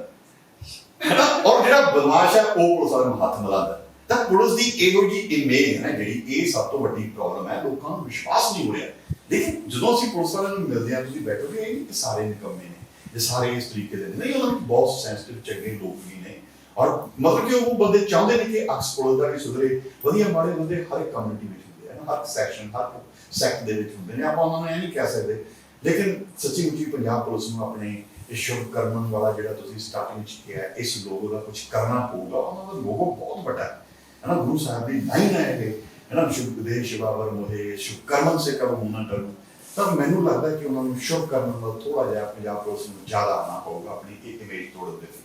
ਹੈ ਨਾ, ਔਰ ਜਿਹੜਾ ਬਦਮਾਸ਼ ਹੈ ਉਹ ਪੁਲਿਸ ਵਾਲੇ ਨੂੰ ਹੱਥ ਮਿਲਾਉਂਦਾ। ਤਾਂ ਪੁਲਿਸ ਦੀ ਇਹੋ ਜਿਹੀ ਇਮੇਜ ਹੈ ਨਾ ਜਿਹੜੀ, ਇਹ ਸਭ ਤੋਂ ਵੱਡੀ ਪ੍ਰੋਬਲਮ ਹੈ। ਲੋਕਾਂ ਨੂੰ ਵਿਸ਼ਵਾਸ ਨਹੀਂ ਹੋ ਰਿਹਾ। ਲੇਕਿਨ ਜਦੋਂ ਅਸੀਂ ਪੁਲਿਸ ਵਾਲਿਆਂ ਨੂੰ ਮਿਲਦੇ ਹਾਂ, ਤੁਸੀਂ ਬੈਠੋਗੇ ਇਹ ਨਹੀਂ ਕਿ ਸਾਰੇ ਨਿਕੰਮੇ ਨੇ, ਇਹ ਸਾਰੇ ਇਸ ਤਰੀਕੇ ਦੇ ਨਹੀਂ, ਉਹਨਾਂ ਵਿੱਚ ਬਹੁਤ ਸੈਂਸਿਟਿਵ ਚੰਗੇ ਲੋਕ ਵੀ ਨੇ, ਔਰ ਮਤਲਬ ਕਿ ਉਹ ਬੰਦੇ ਚਾਹੁੰਦੇ ਨੇ ਕਿ ਅਕਸ ਪੁਲਿਸ ਦਾ ਵੀ ਸੁਧਰੇ। ਵਧੀਆ ਮਾੜੇ ਬੰਦੇ ਹਰ ਇੱਕ ਕਮਿਊਨਿਟੀ ਵਿੱਚ ਹੁੰਦੇ ਹਨ, ਹਰ ਸੈਕਸ਼ਨ, ਹਰ ਸੈਕਟ ਦੇ ਵਿੱਚ ਹੁੰਦੇ ਨੇ, ਆਪਾਂ ਉਹਨਾਂ ਨੂੰ ਇਹ ਨਹੀਂ ਕਹਿ ਸਕਦੇ। ਲੇਕਿਨ ਸੱਚੀ ਮੁੱਚੀ ਪੰਜਾਬ ਪੁਲਿਸ ਨੂੰ ਆਪਣੇ ਇਸ ਸ਼ੁਭ ਕਰਮਨ ਵਾਲਾ ਜਿਹੜਾ ਤੁਸੀਂ ਸਟਾਰਟਿੰਗ ਵਿੱਚ ਕਿਹਾ, ਇਸ ਲੋਗੋ ਦਾ ਕੁਝ ਕਰਨਾ ਪਊਗਾ। ਉਹਨਾਂ ਦਾ ਲੋਗੋ ਬਹੁਤ ਵੱਡਾ ਹੈ ਨਾ, ਗੁਰੂ ਸਾਹਿਬ ਦੀ ਲਾਈਨ ਹੈ ਇਹ, ਹੈ ਨਾ, ਸ਼ੁਭ ਦੇ ਸ਼ਿਵਾਵਰ ਮੋਹੇ ਸ਼ੁਭ ਕਰਮਨ ਸੇ ਕਬ ਮੂਨਾ ਟਰੂ। ਤਾਂ ਮੈਨੂੰ ਲੱਗਦਾ ਕਿ ਉਹਨਾਂ ਨੂੰ ਸ਼ੁਭ ਕਰਮਨ ਨਾਲ ਥੋੜਾ ਜਿਹਾ ਪੰਜਾਬ ਪੁਲਿਸ ਨੂੰ ਜ਼ਿਆਦਾ ਆਉਣਾ ਪਊਗਾ ਆਪਣੀ ਇਹ ਇਮੇਜ ਤੋੜਨ ਦੇ ਲਈ।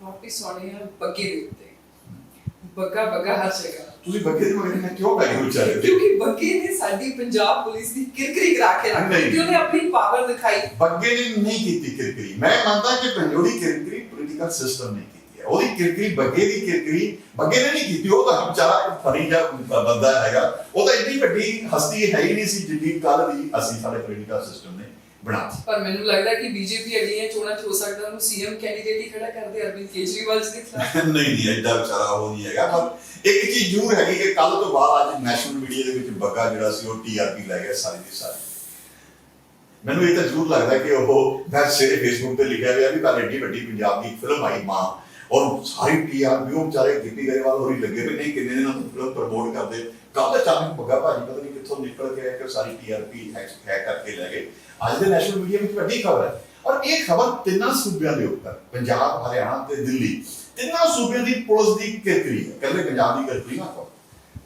ਵਾਪਿਸ ਆਉਣੇ ਆ ਬੱਗੇ ਦੇ ਉੱਤੇ। ਬੱਗਾ ਬੱਗਾ ਹਰ ਜਗ੍ਹਾ। ਤੁਸੀਂ ਬੱਗੇ ਦੇ ਬਾਰੇ ਮੈਂ ਕਿਉਂ ਕਹਿ ਰਹੇ ਹੋ? ਕਿਉਂਕਿ ਬੱਗੇ ਨੇ ਸਾਡੀ ਪੰਜਾਬ ਪੁਲਿਸ ਦੀ ਕਿਰਕਰੀ ਕਰਾ ਕੇ ਰੱਖ ਦਿੱਤੀ, ਉਹਨੇ ਆਪਣੀ ਪਾਵਰ ਦਿਖਾਈ। ਬੱਗੇ ਨੇ ਨਹੀਂ ਕੀਤੀ ਕਿਰਕਰੀ। ਮੈਂ ਮੰਨਦਾ ਕਿ ਪੰਜੋੜੀ ਕਿਰਕਰੀ ਪੋਲੀਟੀਕਲ ਸਿਸਟਮ ਨੇ ਕੀਤੀ ਹੈ। ਉਹਦੀ ਕਿਰਕਰੀ, ਬੱਗੇ ਦੀ ਕਿਰਕਰੀ ਬੱਗੇ ਨੇ ਨਹੀਂ ਕੀਤੀ। ਉਹ ਤਾਂ ਵਿਚਾਰਾ ਫਰੀ ਜਿਹਾ ਬੰਦਾ ਹੈਗਾ, ਉਹ ਤਾਂ ਇੰਨੀ ਵੱਡੀ ਹਸਤੀ ਹੈ ਹੀ ਨਹੀਂ ਸੀ ਜਿੰਨੀ ਕੱਲ ਦੀ ਅਸੀਂ ਸਾਡੇ ਪੋਲੀਟੀਕਲ ਸਿਸਟਮ ਨੇ ਬਣਾਤੀ। ਪਰ ਮੈਨੂੰ ਲੱਗਦਾ ਕਿ ਬੀਜੇਪੀ ਅਗਲੀਆਂ ਚੋਣਾਂ 'ਚ ਹੋ ਸਕਦਾ ਉਹਨੂੰ ਸੀਐਮ ਕੈਂਡੀਡੇਟ ਹੀ ਖੜਾ ਕਰਦੇ ਅਰਵਿੰਦ ਕੇਜਰੀਵਾਲ ਜੀ ਦੇ ਖਿਲਾਫ। ਨਹੀਂ ਐਡਾ ਵਿਚਾਰਾ ਉਹ ਨਹੀਂ ਹੈਗਾ। ਪਰ ਇੱਕ ਚੀਜ਼ ਜ਼ਰੂਰ ਹੈਗੀ ਕਿ ਕੱਲ ਤੋਂ ਬਾਅਦ ਅੱਜ ਨੈਸ਼ਨਲ ਮੀਡੀਆ ਦੇ ਵਿੱਚ ਬੱਗਾ ਜਿਹੜਾ ਸੀ ਉਹ ਟੀਆਰਪੀ ਲੈ ਗਿਆ ਸਾਰੀ ਦੀ ਸਾਰੀ। ਮੈਨੂੰ ਇਹ ਤਾਂ ਜ਼ਰੂਰ ਲੱਗਦਾ ਕਿ ਉਹ, ਮੈਂ ਸਵੇਰੇ ਫੇਸਬੁੱਕ ਤੇ ਲਿਖਿਆ ਹੋਇਆ ਵੀ ਕੱਲ ਏਡੀ ਵੱਡੀ ਪੰਜਾਬ ਦੀ ਫਿਲਮ ਆਈ ਮਾਂ, ਔਰ ਸਾਰੀ ਟੀਆਰਪੀ ਉਹ ਵਿਚਾਰੇ ਗਿੱਪੀ ਗਰੇਵਾਲ ਹੋਰੀ ਲੱਗੇ ਵੀ ਨਹੀਂ, ਕਿੰਨੇ ਦਿਨਾਂ ਤੋਂ ਫਿਲਮ ਪ੍ਰਮੋਟ ਕਰਦੇ। ਕੱਲ ਅਚਾਨਕ ਬੱਗਾ ਭਾਜੀ ਪਤਾ ਨਹੀਂ ਕਿੱਥੋਂ ਨਿਕਲ ਕੇ ਆਇਆ ਕਿ ਸਾਰੀ ਟੀਆਰਪੀ ਹੈਕ ਕਰਕੇ ਲੈ ਗਏ। ਅੱਜ ਦੇ ਨੈਸ਼ਨਲ ਮੀਡੀਆ ਵਿੱਚ ਵੱਡੀ ਖਬਰ ਹੈ, ਔਰ ਇਹ ਖਬਰ ਤਿੰਨਾਂ ਸੂਬਿਆਂ ਦੇ ਉੱਪਰ, ਪੰਜਾਬ, ਹਰਿਆਣਾ ਤੇ ਦਿੱਲੀ, ਤਿੰਨਾਂ ਸੂਬਿਆਂ ਦੀ ਪੁਲਿਸ ਦੀ ਕਿਰਕਰੀ ਹੈ। ਕਹਿੰਦੇ ਪੰਜਾਬ ਦੀ ਕਿਰਕਰੀ ਨਾ ਕਹੋ,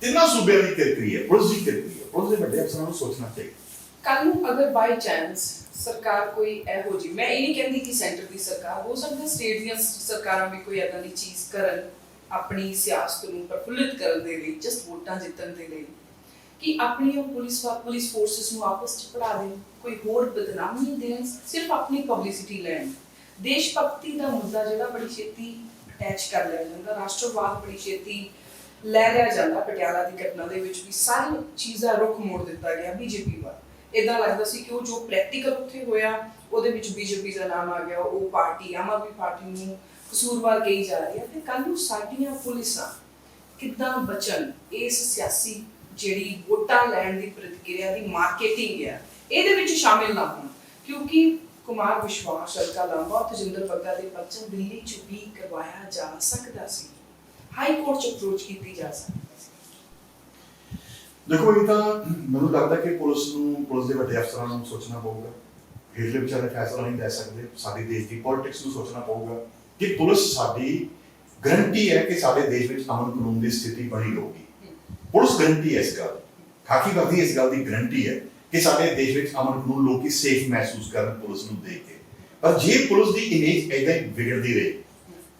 ਤਿੰਨਾਂ ਸੂਬਿਆਂ ਦੀ ਕਿਰਕਰੀ ਹੈ, ਪੁਲਿਸ ਦੀ ਕਿਰਕਰੀ ਹੈ। ਪੁਲਿਸ ਦੇ ਵੱਡੇ ਅਫਸਰਾਂ ਨੂੰ ਸੋਚਣਾ ਚਾਹੀਦਾ। ਕੱਲ ਨੂੰ ਅਗਰ ਬਾਈ ਚਾਂਸ ਸਰਕਾਰ ਕੋਈ ਇਹੋ ਜਿਹੀ, ਮੈਂ ਇਹ ਨਹੀਂ ਕਹਿੰਦੀ ਕਿ ਸੈਂਟਰ ਦੀ ਸਰਕਾਰ, ਹੋ ਸਕਦਾ ਸਟੇਟ ਦੀਆਂ ਸਰਕਾਰਾਂ ਵੀ ਕੋਈ ਏਦਾਂ ਦੀ ਚੀਜ਼ ਕਰਨ ਆਪਣੀ ਸਿਆਸਤ ਨੂੰ ਪ੍ਰਫੁੱਲਿਤ ਕਰਨ ਦੇ ਲਈ, ਜਸਟ ਵੋਟਾਂ ਜਿੱਤਣ ਦੇ ਲਈ, ਕਿ ਆਪਣੀ ਪੁਲਿਸ ਫੋਰਸਿਸ ਨੂੰ ਆਪਸ 'ਚ ਪੜਾ ਦੇਣ, ਕੋਈ ਹੋਰ ਬਦਨਾਮੀ ਦੇਣ, ਸਿਰਫ ਆਪਣੀ ਪਬਲਿਸਿਟੀ ਲੈਣ। ਦੇਸ਼ ਭਗਤੀ ਦਾ ਮੁੱਦਾ ਜਿਹੜਾ ਬੜੀ ਛੇਤੀ ਅਟੈਚ ਕਰ ਲਿਆ ਜਾਂਦਾ, ਰਾਸ਼ਟਰਵਾਦ ਬੜੀ ਛੇਤੀ ਲੈ ਲਿਆ ਜਾਂਦਾ। ਪਟਿਆਲਾ ਦੀ ਘਟਨਾ ਦੇ ਵਿੱਚ ਵੀ ਸਾਰੀ ਚੀਜ਼ ਦਾ ਰੁਖ ਮੋੜ ਦਿੱਤਾ ਗਿਆ ਬੀਜੇਪੀ ਵੱਲ। ਇਦਾਂ ਲੱਗਦਾ ਸੀ ਕਿ ਉਹ ਜੋ ਪ੍ਰੈਕਟੀਕਲ ਉੱਥੇ ਹੋਇਆ ਉਹਦੇ ਵਿੱਚ ਬੀਜੇਪੀ ਦਾ ਨਾਮ ਆ ਗਿਆ, ਉਹ ਪਾਰਟੀ ਆਮ ਆਦਮੀ ਪਾਰਟੀ ਨੂੰ ਕਸੂਰਵਾਰ ਕਹੀ ਜਾ ਰਹੀ ਹੈ। ਤੇ ਕੱਲ੍ਹ ਨੂੰ ਸਾਡੀਆਂ ਪੁਲਿਸਾਂ ਕਿੱਦਾਂ ਬਚਣ ਇਸ ਸਿਆਸੀ ਜਿਹੜੀ ਵੋਟਾਂ ਲੈਣ ਦੀ ਪ੍ਰਤੀਕਿਰਿਆ ਦੀ ਮਾਰਕੀਟਿੰਗ ਹੈ ਇਹਦੇ ਵਿੱਚ ਸ਼ਾਮਿਲ ਨਾ ਹੋਣ, ਕਿਉਂਕਿ ਕੁਮਾਰ ਵਿਸ਼ਵਾਸ, ਅਲਕਾ ਲਾਂਬਾ, ਤਜਿੰਦਰ ਬੱਗਾ ਦੇ ਪਰਚਾ ਦਿੱਲੀ 'ਚ ਵੀ ਕਰਵਾਇਆ ਜਾ ਸਕਦਾ ਸੀ, ਹਾਈ ਕੋਰਟ 'ਚ ਅਪਰੋਚ ਕੀਤੀ ਜਾ ਸਕਦੀ ਸੀ। ਦੇਖੋ ਇਹ ਤਾਂ ਮੈਨੂੰ ਲੱਗਦਾ ਕਿ ਪੁਲਿਸ ਦੇ ਵੱਡੇ ਅਫਸਰਾਂ ਨੂੰ ਸੋਚਣਾ ਪਊਗਾ। ਹੇਠਲੇ ਵਿਚਾਰੇ ਫੈਸਲਾ ਨਹੀਂ ਲੈ ਸਕਦੇ। ਸਾਡੇ ਦੇਸ਼ ਦੀ ਪੋਲਿਟਿਕਸ ਨੂੰ ਸੋਚਣਾ ਪਊਗਾ ਕਿ ਪੁਲਿਸ ਸਾਡੀ ਗਰੰਟੀ ਹੈ ਕਿ ਸਾਡੇ ਦੇਸ਼ ਵਿੱਚ ਅਮਨ ਕਾਨੂੰਨ ਦੀ ਸਥਿਤੀ ਬਣੀ ਰਹੂਗੀ। ਪੁਲਿਸ ਗਰੰਟੀ ਹੈ ਇਸ ਗੱਲ ਦੀ, ਖਾਕੀ ਵਰਦੀ ਇਸ ਗੱਲ ਦੀ ਗਰੰਟੀ ਹੈ ਕਿ ਸਾਡੇ ਦੇਸ਼ ਵਿੱਚ ਅਮਨ ਕਾਨੂੰਨ ਲੋਕੀ ਸੇਫ ਮਹਿਸੂਸ ਕਰਨ ਪੁਲਿਸ ਨੂੰ ਦੇਖ ਕੇ। ਪਰ ਜੇ ਪੁਲਿਸ ਦੀ ਇਮੇਜ ਏਦਾਂ ਹੀ ਵਿਗੜਦੀ ਰਹੇ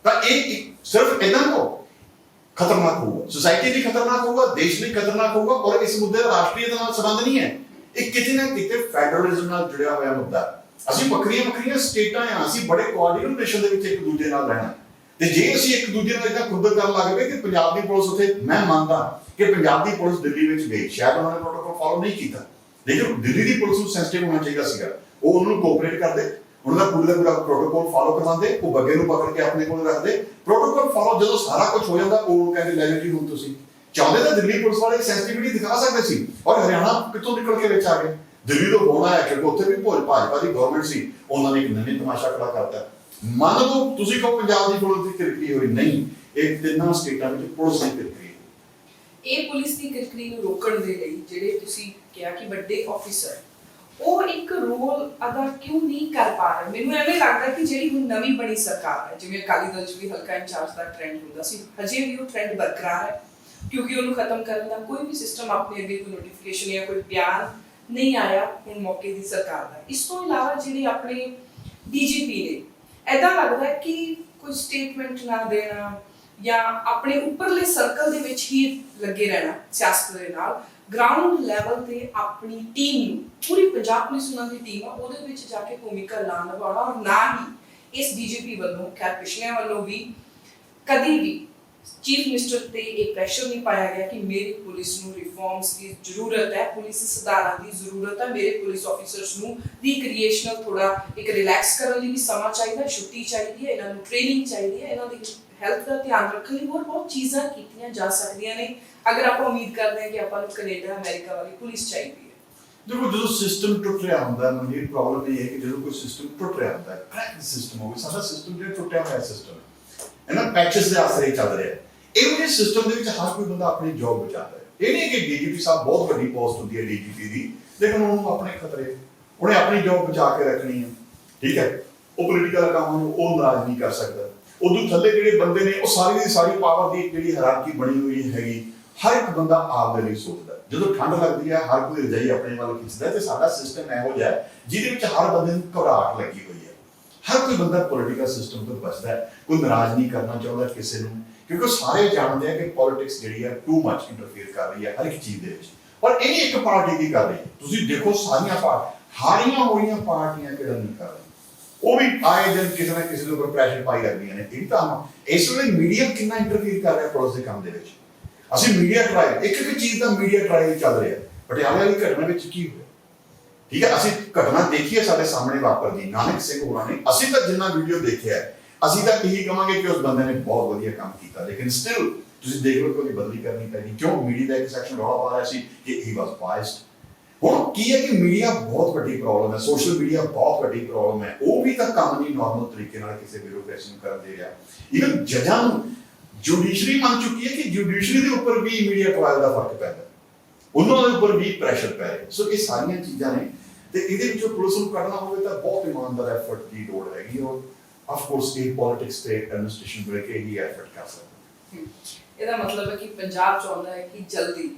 ਤਾਂ ਇਹ ਸਿਰਫ ਇਹਨਾਂ ਨੂੰ ਖਤਰਨਾਕ ਹੋਊਗਾ, ਸੋਸਾਇਟੀ ਲਈ ਖਤਰਨਾਕ ਹੋਊਗਾ, ਦੇਸ਼ ਲਈ ਖਤਰਨਾਕ ਹੋਊਗਾ। ਔਰ ਇਸ ਮੁੱਦੇ ਦਾ ਰਾਸ਼ਟਰੀਅਤਾ ਨਾਲ ਸੰਬੰਧ ਨਹੀਂ ਹੈ, ਇਹ ਕਿਤੇ ਨਾ ਕਿਤੇ ਫੈਡਰਲਿਜ਼ਮ ਨਾਲ ਜੁੜਿਆ ਹੋਇਆ ਮੁੱਦਾ। ਅਸੀਂ ਵੱਖਰੀਆਂ ਸਟੇਟਾਂ ਆ, ਅਸੀਂ ਬੜੇ ਕੋਆਰਡੀਨੇਟ ਨੇਸ਼ਨ ਦੇ ਵਿੱਚ ਇੱਕ ਦੂਜੇ ਨਾਲ ਰਹਿਣਾ। ਤੇ ਜੇ ਅਸੀਂ ਇੱਕ ਦੂਜੇ ਨਾਲ ਇਦਾਂ ਖੁੱਦਰ ਕਰਨ ਲੱਗ ਪਏ ਕਿ ਪੰਜਾਬ ਦੀ ਪੁਲਿਸ ਉੱਥੇ, ਮੈਂ ਮੰਨਦਾ ਕਿ ਪੰਜਾਬ ਦੀ ਪੁਲਿਸ ਦਿੱਲੀ ਵਿੱਚ ਗਈ, ਸ਼ਾਇਦ ਉਹਨਾਂ ਨੇ ਪ੍ਰੋਟੋਕੋਲ ਫਾਲੋ ਨਹੀਂ ਕੀਤਾ, ਲੇਕਿਨ ਦਿੱਲੀ ਦੀ ਪੁਲਿਸ ਨੂੰ ਸੈਂਸਿਟਿਵ ਹੋਣਾ ਚਾਹੀਦਾ ਸੀਗਾ। ਉਹ ਉਹਨਾਂ ਨੂੰ ਕੋਆਪਰੇਟ ਕਰਦੇ, ਉਹਨਾਂ ਦਾ ਪੂਰਾ ਪ੍ਰੋਟੋਕੋਲ ਫਾਲੋ ਕਰਵਾਉਂਦੇ, ਉਹ ਬੱਗੇ ਨੂੰ ਪਕੜ ਕੇ ਆਪਣੇ ਕੋਲ ਰੱਖਦੇ। ਪ੍ਰੋਟੋਕੋਲ ਫਾਲੋ ਜਦੋਂ ਸਾਰਾ ਕੁਝ ਹੋ ਜਾਂਦਾ, ਉਹ ਕਹਿੰਦੇ ਲੈ ਜਾਓ ਜੀ ਹੁਣ ਤੁਸੀਂ ਚਾਹੁੰਦੇ ਤਾਂ ਦਿੱਲੀ ਪੁਲਿਸ ਵਾਲੇ ਸੈਂਸਿਟਿਵਿਟੀ ਦਿਖਾ ਸਕਦੇ ਸੀ। ਔਰ ਹਰਿਆਣਾ ਕਿੱਥੋਂ ਨਿਕਲ ਕੇ ਵਿੱਚ ਆ ਗਏ, ਦਿੱਲੀ ਤੋਂ ਹੋਣਾ ਹੈ ਕਿਉਂਕਿ ਉੱਥੇ ਵੀ ਭਾਜਪਾ ਦੀ ਗਵਰਨਮੈਂਟ ਸੀ, ਉਹਨਾਂ ਨੇ ਇੱਕ ਨਵੀਂ ਤਮਾਸ਼ਾ ਖੜਾ ਕਰਤਾ। ਮੰਨ ਲਓ ਤੁਸੀਂ ਕਹੋ ਪੰਜਾਬ ਦੀ ਪੁਲਿਸ ਦੀ ਕਿਰਕਰੀ ਹੋਈ, ਨਹੀਂ, ਇਹ ਤਿੰਨਾਂ ਸਟੇਟਾਂ ਵਿੱਚ ਪੁਲਿਸ ਦੀ ਕਿਰਕਰੀ। ਇਹ ਪੁਲਿਸ ਦੀ ਕਿਰਕਰੀ ਨੂੰ ਰੋਕਣ ਦੇ ਲਈ ਜਿਹੜੇ ਤੁਸੀਂ ਕਿਹਾ ਕਿ ਵੱਡੇ ਆਫੀਸਰ ਉਹ ਇੱਕ ਰੋਲ ਅਦਾ ਕਿਉਂ ਨਹੀਂ ਕਰ ਪਾ ਰਹੇ? ਮੈਨੂੰ ਐਵੇਂ ਲੱਗਦਾ ਕਿ ਜਿਹੜੀ ਹੁਣ ਨਵੀਂ ਬਣੀ ਸਰਕਾਰ ਹੈ, ਜਿਵੇਂ ਅਕਾਲੀ ਦਲ 'ਚ ਵੀ ਹਲਕਾ ਇੰਚਾਰਜ ਦਾ ਟ੍ਰੈਂਡ ਹੁੰਦਾ ਸੀ, ਹਜੇ ਵੀ ਉਹ ਟ੍ਰੈਂਡ ਬਰਕਰਾਰ ਹੈ, ਕਿਉਂਕਿ ਉਹਨੂੰ ਖਤਮ ਕਰਨ ਦਾ ਕੋਈ ਵੀ ਸਿਸਟਮ ਆਪਣੇ ਅੱਗੇ ਕੋਈ ਨੋਟੀਫਿਕੇਸ਼ਨ ਜਾਂ ਕੋਈ ਬਿਆਨ ਨਹੀਂ ਆਇਆ ਹੁਣ ਮੌਕੇ ਦੀ ਸਰਕਾਰ ਦਾ। ਇਸ ਤੋਂ ਇਲਾਵਾ ਜਿਹੜੇ ਆਪਣੇ ਡੀਜੀਪੀ ਨੇ, ਐਦਾਂ ਲੱਗਦਾ ਹੈ ਕਿ ਕੋਈ ਸਟੇਟਮੈਂਟ ਨਾ ਦੇਣਾ ਜਾਂ ਆਪਣੇ ਉੱਪਰਲੇ ਸਰਕਲ ਦੇ ਵਿੱਚ ਹੀ ਲੱਗੇ ਰਹਿਣਾ ਸਿਆਸਤ ਦੇ ਨਾਲ, ਗਰਾਊਂਡ ਲੈਵਲ ਤੇ ਆਪਣੀ ਟੀਮ ਨੂੰ, ਪੂਰੀ ਪੰਜਾਬ ਪੁਲਿਸ ਉਹਨਾਂ ਦੀ ਟੀਮ ਆ, ਉਹਦੇ ਵਿੱਚ ਜਾ ਕੇ ਭੂਮਿਕਾ ਨਾ ਨਿਭਾਉਣਾ। ਔਰ ਨਾ ਹੀ ਇਸ ਡੀਜੀਪੀ ਵੱਲੋਂ, ਖੈਰ ਪਿਛਲਿਆਂ ਵੱਲੋਂ ਵੀ ਕਦੀ ਵੀ ਚੀਫ ਮਿਨਿਸਟਰ ਤੇ ਇਹ ਪ੍ਰੈਸ਼ਰ ਨਹੀਂ ਪਾਇਆ ਗਿਆ ਕਿ ਮੇਰੀ ਪੁਲਿਸ ਨੂੰ ਰਿਫਾਰਮਸ ਦੀ ਜ਼ਰੂਰਤ ਹੈ, ਪੁਲਿਸ ਸੁਧਾਰਾਂ ਦੀ ਜ਼ਰੂਰਤ ਹੈ, ਮੇਰੇ ਪੁਲਿਸ ਆਫੀਸਰਸ ਨੂੰ ਰੀਕ੍ਰੀਏਸ਼ਨਲ ਥੋੜਾ ਇੱਕ ਰਿਲੈਕਸ ਕਰਨ ਲਈ ਵੀ ਸਮਾਂ ਚਾਹੀਦਾ, ਛੁੱਟੀ ਚਾਹੀਦੀ ਹੈ, ਇਹਨਾਂ ਨੂੰ ਟ੍ਰੇਨਿੰਗ ਚਾਹੀਦੀ ਹੈ, ਇਹਨਾਂ ਦੀ ਹੈਲਥ ਦਾ ਧਿਆਨ ਰੱਖਣ ਲਈ ਹੋਰ ਬਹੁਤ ਚੀਜ਼ਾਂ ਕੀਤੀਆਂ ਜਾ ਸਕਦੀਆਂ ਨੇ, ਅਗਰ ਆਪਾਂ ਉਮੀਦ ਕਰਦੇ ਹਾਂ ਕਿ ਆਪਾਂ ਨੂੰ ਕੈਨੇਡਾ ਅਮਰੀਕਾ ਵਾਲੀ ਪੁਲਿਸ ਚਾਹੀਦੀ ਹੈ। ਦੇਖੋ ਜਦੋਂ ਸਿਸਟਮ ਟੁੱਟ ਰਿਹਾ ਹੁੰਦਾ, ਮੇਰੀ ਪ੍ਰੋਬਲਮ ਇਹ ਹੈ ਕਿ ਜਦੋਂ ਕੋਈ ਸਿਸਟਮ ਟੁੱਟ ਰਿਹਾ ਹੁੰਦਾ, ਕਰੈਕ ਸਿਸਟਮ ਹੋਵੇ, ਸਾਡਾ ਸਿਸਟਮ ਜਿਹੜਾ ਟੁੱਟਿਆ ਹੋਇਆ ਸਿਸਟਮ ਇਹਨਾਂ ਪੈਚਸ ਦੇ ਆਸਰੇ ਚੱਲ ਰਿਹਾ। ਇਹੋ ਜਿਹੇ ਸਿਸਟਮ ਦੇ ਵਿੱਚ ਹਰ ਕੋਈ ਬੰਦਾ ਆਪਣੀ ਜੌਬ ਬਚਾਉਂਦਾ ਹੈ। ਇਹ ਨਹੀਂ ਕਿ ਡੀਜੀਪੀ ਸਾਹਿਬ ਬਹੁਤ ਵੱਡੀ ਪੋਸਟ ਹੁੰਦੀ ਹੈ ਡੀਜੀਪੀ ਦੀ, ਲੇਕਿਨ ਉਹਨੂੰ ਆਪਣੇ ਖਤਰੇ, ਉਹਨੇ ਆਪਣੀ ਜੌਬ ਬਚਾ ਕੇ ਰੱਖਣੀ ਹੈ, ਠੀਕ ਹੈ। ਉਹ ਪੋਲੀਟੀਕਲ ਕੰਮ ਨੂੰ ਉਹ ਨਾਰਾਜ਼ ਨਹੀਂ ਕਰ ਸਕਦਾ। ਉਦੋਂ ਥੱਲੇ ਜਿਹੜੇ ਬੰਦੇ ਨੇ, ਉਹ ਸਾਰੀ ਦੀ ਸਾਰੀ ਪਾਵਰ ਦੀ ਜਿਹੜੀ ਹਾਇਰਾਰਕੀ ਬਣੀ ਹੋਈ ਹੈਗੀ, ਹਰ ਇੱਕ ਬੰਦਾ ਆਪ ਦੇ ਲਈ ਸੋਚਦਾ। ਜਦੋਂ ਠੰਡ ਲੱਗਦੀ ਹੈ, ਹਰ ਕੋਈ ਰਜਾਈ ਆਪਣੇ ਵੱਲ ਖਿੱਚਦਾ, ਤੇ ਸਾਡਾ ਸਿਸਟਮ ਇਹੋ ਜਿਹਾ ਹੈ ਜਿਹਦੇ ਵਿੱਚ ਹਰ ਬੰਦੇ ਨੂੰ ਘਬਰਾਹਟ ਲੱਗੀ ਹੋਈ ਹੈ। ਹਰ ਕੋਈ ਬੰਦਾ ਪੋਲੀਟੀਕਲ ਸਿਸਟਮ ਤੋਂ ਬਚਦਾ ਹੈ, ਕੋਈ ਨਾਰਾਜ਼ ਨਹੀਂ ਕਰਨਾ ਚਾਹੁੰਦਾ ਕਿਸੇ ਨੂੰ, ਕਿਉਂਕਿ ਉਹ ਸਾਰੇ ਜਾਣਦੇ ਆ ਕਿ ਪੋਲਿਟਿਕਸ ਜਿਹੜੀ ਹੈ ਟੂ ਮੱਚ ਇੰਟਰਫੇਅਰ ਕਰ ਰਹੀ ਹੈ ਹਰ ਇੱਕ ਚੀਜ਼ ਦੇ ਵਿੱਚ। ਪਰ ਇਹ ਇੱਕ ਪਾਰਟੀ ਦੀ ਕਰ ਰਹੀ ਹੈ। ਤੁਸੀਂ ਦੇਖੋ ਸਾਰੀਆਂ ਹਾਰੀਆਂ ਹੋਈਆਂ ਪਾਰਟੀਆਂ ਕਿਹੜਾ ਨਹੀਂ ਕਰ ਰਹੀਆਂ, ਉਹ ਵੀ ਆਏ ਦਿਨ ਕਿਸੇ ਨਾ ਕਿਸੇ ਦੇ ਉੱਪਰ ਪ੍ਰੈਸ਼ਰ ਪਾਈ ਰੱਖਦੀਆਂ ਨੇ। ਇਹ ਤਾਂ ਇਸ ਵੇਲੇ ਮੀਡੀਆ ਕਿੰਨਾ ਇੰਟਰਫੇਅਰ ਕਰ ਰਿਹਾ ਪੁਲਿਸ ਦੇ ਕੰਮ ਦੇ ਵਿੱਚ। ਅਸੀਂ ਮੀਡੀਆ ਟ੍ਰਾਇਲ, ਇੱਕ ਚੀਜ਼ ਦਾ ਮੀਡੀਆ ਟ੍ਰਾਇਲ ਚੱਲ ਰਿਹਾ। ਪਟਿਆਲੇ ਵਾਲੀ ਘਟਨਾ ਵਿੱਚ ਕੀ ਹੋਇਆ, ਠੀਕ ਹੈ, ਅਸੀਂ ਘਟਨਾ ਦੇਖੀ ਹੈ, ਸਾਡੇ ਸਾਹਮਣੇ ਵਾਪਰਦੀ, ਨਾਨਕ ਸਿੰਘ ਹੋਰਾਂ ਨੇ, ਅਸੀਂ ਤਾਂ ਜਿੰਨਾ ਵੀਡੀਓ ਦੇਖਿਆ, ਅਸੀਂ ਤਾਂ ਇਹੀ ਕਹਾਂਗੇ ਕਿ ਉਸ ਬੰਦੇ ਨੇ ਬਹੁਤ ਵਧੀਆ ਕੰਮ ਕੀਤਾ, ਲੇਕਿਨ ਸਟਿਲ ਤੁਸੀਂ ਦੇਖ ਲਓ ਕਿ ਉਹਦੀ ਬਦਲੀ ਕਰਨੀ ਪੈਣੀ। ਕਿਉਂ? ਮੀਡੀਆ ਦਾ ਇੱਕ ਸੈਕਸ਼ਨ ਰੌਲਾ ਪਾ ਰਿਹਾ ਸੀ ਕਿ ਹੀ ਵਾਸ ਬਾਇਸਡ। ਹੁਣ ਕੀ ਹੈ ਕਿ ਮੀਡੀਆ ਬਹੁਤ ਵੱਡੀ ਪ੍ਰੋਬਲਮ ਹੈ, ਸੋਸ਼ਲ ਮੀਡੀਆ ਬਹੁਤ ਵੱਡੀ ਪ੍ਰੋਬਲਮ ਹੈ। ਉਹ ਵੀ ਤਾਂ ਕੰਮ ਨਹੀਂ ਨਾਰਮਲ ਤਰੀਕੇ ਨਾਲ ਕਿਸੇ ਬਿਊਰੋਕ੍ਰੇਸੀ ਨੂੰ ਕਰਨ ਦੇ ਰਿਹਾ। ਇਵਨ ਜੱਜਾਂ ਨੂੰ ਜੁਡੀਸ਼ਰੀ ਮੰਨ ਚੁੱਕੀ ਹੈ ਕਿ ਜੁਡੀਸ਼ਰੀ ਦੇ ਉੱਪਰ ਵੀ ਮੀਡੀਆ ਟ੍ਰਾਇਲ ਦਾ ਫਰਕ ਪੈਂਦਾ, ਉਹਨਾਂ ਦੇ ਉੱਪਰ ਵੀ ਪ੍ਰੈਸ਼ਰ ਪੈ ਰਿਹਾ। ਸੋ ਇਹ ਸਾਰੀਆਂ ਚੀਜ਼ਾਂ ਨੇ, ਤੇ ਇਹਦੇ ਵਿੱਚੋਂ ਪੁਲਿਸ ਨੂੰ ਕੱਢਣਾ ਹੋਵੇ ਤਾਂ ਬਹੁਤ ਇਮਾਨਦਾਰ ਐਫਰਟ ਦੀ ਲੋੜ ਹੈਗੀ। ਔਰ ਆਫ ਕੋਰਸ ਸਟੇਟ ਪੋਲਿਟਿਕਸ ਤੇ ਐਡਮਿਨਿਸਟ੍ਰੇਸ਼ਨ ਮਿਲ ਕੇ ਹੀ ਐਫਰਟ ਕਰ ਸਕਦੇ। ਇਹਦਾ ਮਤਲਬ ਹੈ ਕਿ ਪੰਜਾਬ ਚਾਹੁੰਦਾ ਹੈ ਕਿ ਜਲਦੀ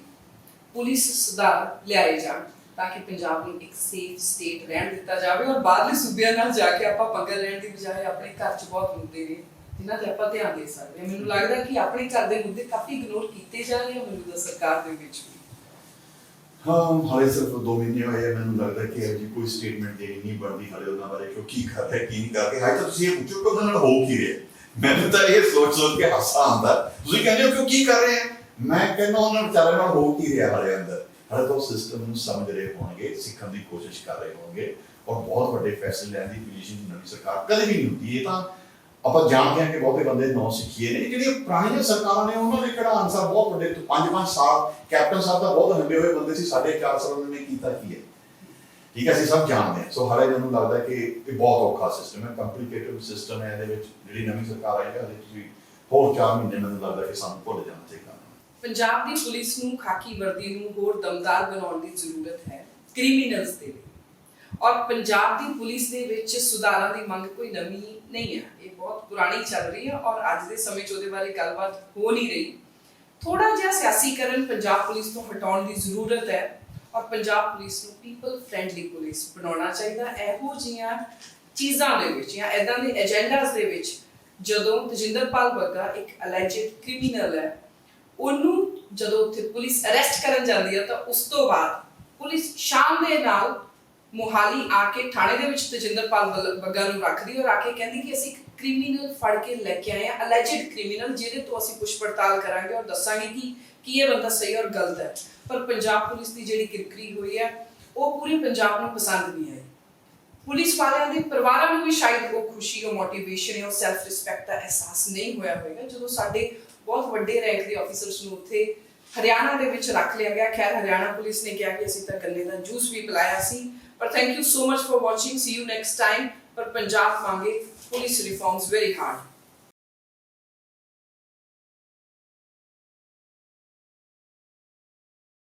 ਪੁਲਿਸ ਸੁਧਾਰ ਲਿਆਏ ਜਾਣ ਤਾਂ ਕਿ ਪੰਜਾਬ ਨੂੰ ਇੱਕ ਸੇਫ ਸਟੇਟ ਰਹਿਣ ਦਿੱਤਾ ਜਾਵੇ, ਔਰ ਬਾਹਰਲੇ ਸੂਬਿਆਂ ਨਾਲ ਜਾ ਕੇ ਆਪਾਂ ਪੰਗਾ ਲੈਣ ਦੀ ਬਜਾਏ ਆਪਣੇ ਘਰ 'ਚ ਬਹੁਤ ਮੁੱਦੇ ਨੇ ਜਿਨ੍ਹਾਂ ਤੇ ਆਪਾਂ ਧਿਆਨ ਦੇ ਸਕਦੇ ਹਾਂ। ਮੈਨੂੰ ਲੱਗਦਾ ਕਿ ਆਪਣੇ ਘਰ ਦੇ ਮੁੱਦੇ ਕਾਫੀ ਇਗਨੋਰ ਕੀਤੇ ਜਾ ਰਹੇ ਹਨ ਮੌਜੂਦਾ ਸਰਕਾਰ ਦੇ ਵਿੱਚ ਵੀ। ਹਾਂ, ਹਾਲੇ ਸਿਰਫ 2 ਮਹੀਨੇ ਹੋਏ ਆ, ਮੈਨੂੰ ਲੱਗਦਾ ਕਿ ਅਜੇ ਕੋਈ ਸਟੇਟਮੈਂਟ ਦੇਣੀ ਨਹੀਂ ਬਣਦੀ ਹਾਲੇ ਉਹਨਾਂ ਬਾਰੇ ਕਿ ਕੀ ਕਰ ਰਿਹਾ ਕੀ ਨਹੀਂ ਕਰ ਰਿਹਾ। ਹਾਲੇ ਤਾਂ ਤੁਸੀਂ ਇਹ ਪੁੱਛੋ ਕਿ ਉਹਨਾਂ ਨਾਲ ਹੋ ਕੀ ਰਿਹਾ। ਮੈਨੂੰ ਤਾਂ ਇਹ ਸੋਚ ਕੇ ਹਾਸਾ ਆਉਂਦਾ। ਤੁਸੀਂ ਕਹਿੰਦੇ ਹੋ ਕਿ ਉਹ ਕੀ ਕਰ ਰਹੇ ਆ, ਮੈਂ ਕਹਿੰਦਾ ਉਹਨਾਂ ਵਿਚਾਰਿਆਂ ਨਾਲ ਹੋ ਕੀ ਰਿਹਾ ਹਾਲੇ ਅੰਦਰ, ਹਾਲੇ ਤਾਂ ਸਿਸਟਮ ਨੂੰ ਸਮਝ ਰਹੇ ਹੋਣਗੇ, ਸਿੱਖਣ ਦੀ ਕੋਸ਼ਿਸ਼ ਕਰ ਰਹੇ ਹੋਣਗੇ, ਔਰ ਬਹੁਤ ਵੱਡੇ ਫੈਸਲੇ ਲੈਣ ਦੀ ਪੋਜੀਸ਼ਨ ਨਵੀਂ ਸਰਕਾਰ ਕਦੇ ਵੀ ਨਹੀਂ ਹੁੰਦੀ। ਇਹ ਤਾਂ ਆਪਾਂ ਜਾਣਦੇ ਹਾਂ ਕਿ ਬਹੁਤੇ ਬੰਦੇ ਨੌ ਸਿੱਖੀਏ ਨੇ, ਜਿਹੜੀਆਂ ਪੁਰਾਣੀਆਂ ਸਰਕਾਰਾਂ ਨੇ ਉਹਨਾਂ ਦੇ ਕਿਹੜਾ ਅਨਸਰ ਬਹੁਤ ਵੱਡੇ 5-5 ਸਾਲ ਕੈਪਟਨ ਸਾਹਿਬ ਤਾਂ ਬਹੁਤ ਲੰਬੇ ਹੋਏ ਬੰਦੇ ਸੀ, 4.5 ਸਾਲ ਉਹਨਾਂ ਨੇ ਕੀਤਾ ਕੀ ਹੈ, ਠੀਕ ਹੈ, ਅਸੀਂ ਸਭ ਜਾਣਦੇ ਹਾਂ। ਸੋ ਹਾਲੇ ਮੈਨੂੰ ਲੱਗਦਾ ਕਿ ਇਹ ਬਹੁਤ ਔਖਾ ਸਿਸਟਮ ਹੈ, ਕੰਪਲਿਕੇਟਡ ਸਿਸਟਮ ਹੈ। ਇਹਦੇ ਵਿੱਚ ਜਿਹੜੀ ਨਵੀਂ ਸਰਕਾਰ ਆਈ ਹੈ ਉਹਦੇ ਵਿੱਚ ਵੀ ਹੋਰ 4 ਮਹੀਨੇ ਮੈਨੂੰ ਲੱਗਦਾ ਕਿ ਸਾਨੂੰ ਭੁੱਲ ਜਾਣਾ ਚਾਹੀਦਾ। ਪੰਜਾਬ ਦੀ ਪੁਲਿਸ ਨੂੰ ਖਾਕੀ ਵਰਦੀ ਨੂੰ ਹੋਰ ਦਮਦਾਰ ਬਣਾਉਣ ਦੀ ਜ਼ਰੂਰਤ ਹੈ ਕ੍ਰਿਮੀਨਲਸ ਦੇ ਲਈ, ਔਰ ਪੰਜਾਬ ਦੀ ਪੁਲਿਸ ਦੇ ਵਿੱਚ ਸੁਧਾਰਾਂ ਦੀ ਮੰਗ ਕੋਈ ਨਵੀਂ ਨਹੀਂ ਹੈ, ਇਹ ਬਹੁਤ ਪੁਰਾਣੀ ਚੱਲ ਰਹੀ ਹੈ ਔਰ ਅੱਜ ਦੇ ਸਮੇਂ 'ਚ ਉਹਦੇ ਬਾਰੇ ਗੱਲਬਾਤ ਹੋ ਨਹੀਂ ਰਹੀ। ਥੋੜਾ ਜਿਹਾ ਸਿਆਸੀਕਰਨ ਪੰਜਾਬ ਪੁਲਿਸ ਤੋਂ ਹਟਾਉਣ ਦੀ ਜ਼ਰੂਰਤ ਹੈ ਔਰ ਪੰਜਾਬ ਪੁਲਿਸ ਨੂੰ ਪੀਪਲ ਫ੍ਰੈਂਡਲੀ ਪੁਲਿਸ ਬਣਾਉਣਾ ਚਾਹੀਦਾ। ਇਹੋ ਜਿਹੀਆਂ ਚੀਜ਼ਾਂ ਦੇ ਵਿੱਚ ਜਾਂ ਇਦਾਂ ਦੇ ਏਜੰਡਾਸ ਦੇ ਵਿੱਚ ਜਦੋਂ ਤਜਿੰਦਰਪਾਲ ਬੱਗਾ ਇੱਕ ਅਲੈਜਡ ਕ੍ਰਿਮੀਨਲ ਹੈ, ਉਹਨੂੰ ਜਦੋਂ ਉੱਥੇ ਪੁਲਿਸ ਅਰੈਸਟ ਕਰਨ ਜਾਂਦੀ ਹੈ ਤਾਂ ਉਸ ਤੋਂ ਬਾਅਦ ਪੁਲਿਸ ਸ਼ਾਮ ਦੇ ਨਾਲ ਮੋਹਾਲੀ ਆ ਕੇ ਥਾਣੇ ਦੇ ਵਿੱਚ ਤਜਿੰਦਰਪਾਲ ਬੱਗਾ ਨੂੰ ਰੱਖਦੀ ਔਰ ਆ ਕੇ ਕਹਿੰਦੀ ਕਿ ਅਸੀਂ ਇੱਕ ਕ੍ਰਿਮੀਨਲ ਫੜ ਕੇ ਲੈ ਕੇ ਆਏ ਹਾਂ, ਅਲੈਜਡ ਕ੍ਰਿਮੀਨਲ, ਜਿਹਦੇ ਤੋਂ ਅਸੀਂ ਪੁੱਛ ਪੜਤਾਲ ਕਰਾਂਗੇ ਔਰ ਦੱਸਾਂਗੇ ਕਿ ਕੀ ਇਹ ਬੰਦਾ ਸਹੀ ਔਰ ਗਲਤ ਹੈ। ਪਰ ਪੰਜਾਬ ਪੁਲਿਸ ਦੀ ਜਿਹੜੀ ਕਿਰਕਰੀ ਹੋਈ ਹੈ ਉਹ ਪੂਰੇ ਪੰਜਾਬ ਨੂੰ ਪਸੰਦ ਨਹੀਂ ਆਈ। ਪੁਲਿਸ ਵਾਲਿਆਂ ਦੇ ਪਰਿਵਾਰਾਂ ਨੂੰ ਵੀ ਸ਼ਾਇਦ ਉਹ ਖੁਸ਼ੀ, ਉਹ ਮੋਟੀਵੇਸ਼ਨ, ਉਹ ਸੈਲਫ ਰਿਸਪੈਕਟ ਦਾ ਅਹਿਸਾਸ ਨਹੀਂ ਹੋਇਆ ਹੋਵੇਗਾ ਜਦੋਂ ਸਾਡੇ ਬਹੁਤ ਵੱਡੇ ਰੈਂਕ ਦੇ ਆਫੀਸਰਸ ਨੂੰ ਉੱਥੇ ਹਰਿਆਣਾ ਦੇ ਵਿੱਚ ਰੱਖ ਲਿਆ ਗਿਆ। ਖੈਰ ਹਰਿਆਣਾ ਪੁਲਿਸ ਨੇ ਕਿਹਾ ਕਿ ਅਸੀਂ ਤਾਂ ਗੰਨੇ ਦਾ ਜੂਸ ਵੀ ਪਿਲਾਇਆ ਸੀ। ਪਰ thank you so much for watching, C you next time. ਪਰ ਪੰਜਾਬ ਮੰਗੇ ਪੁਲਿਸ ਰਿਫਾਰਮਸ ਵੈਰੀ ਹਾਰਡ।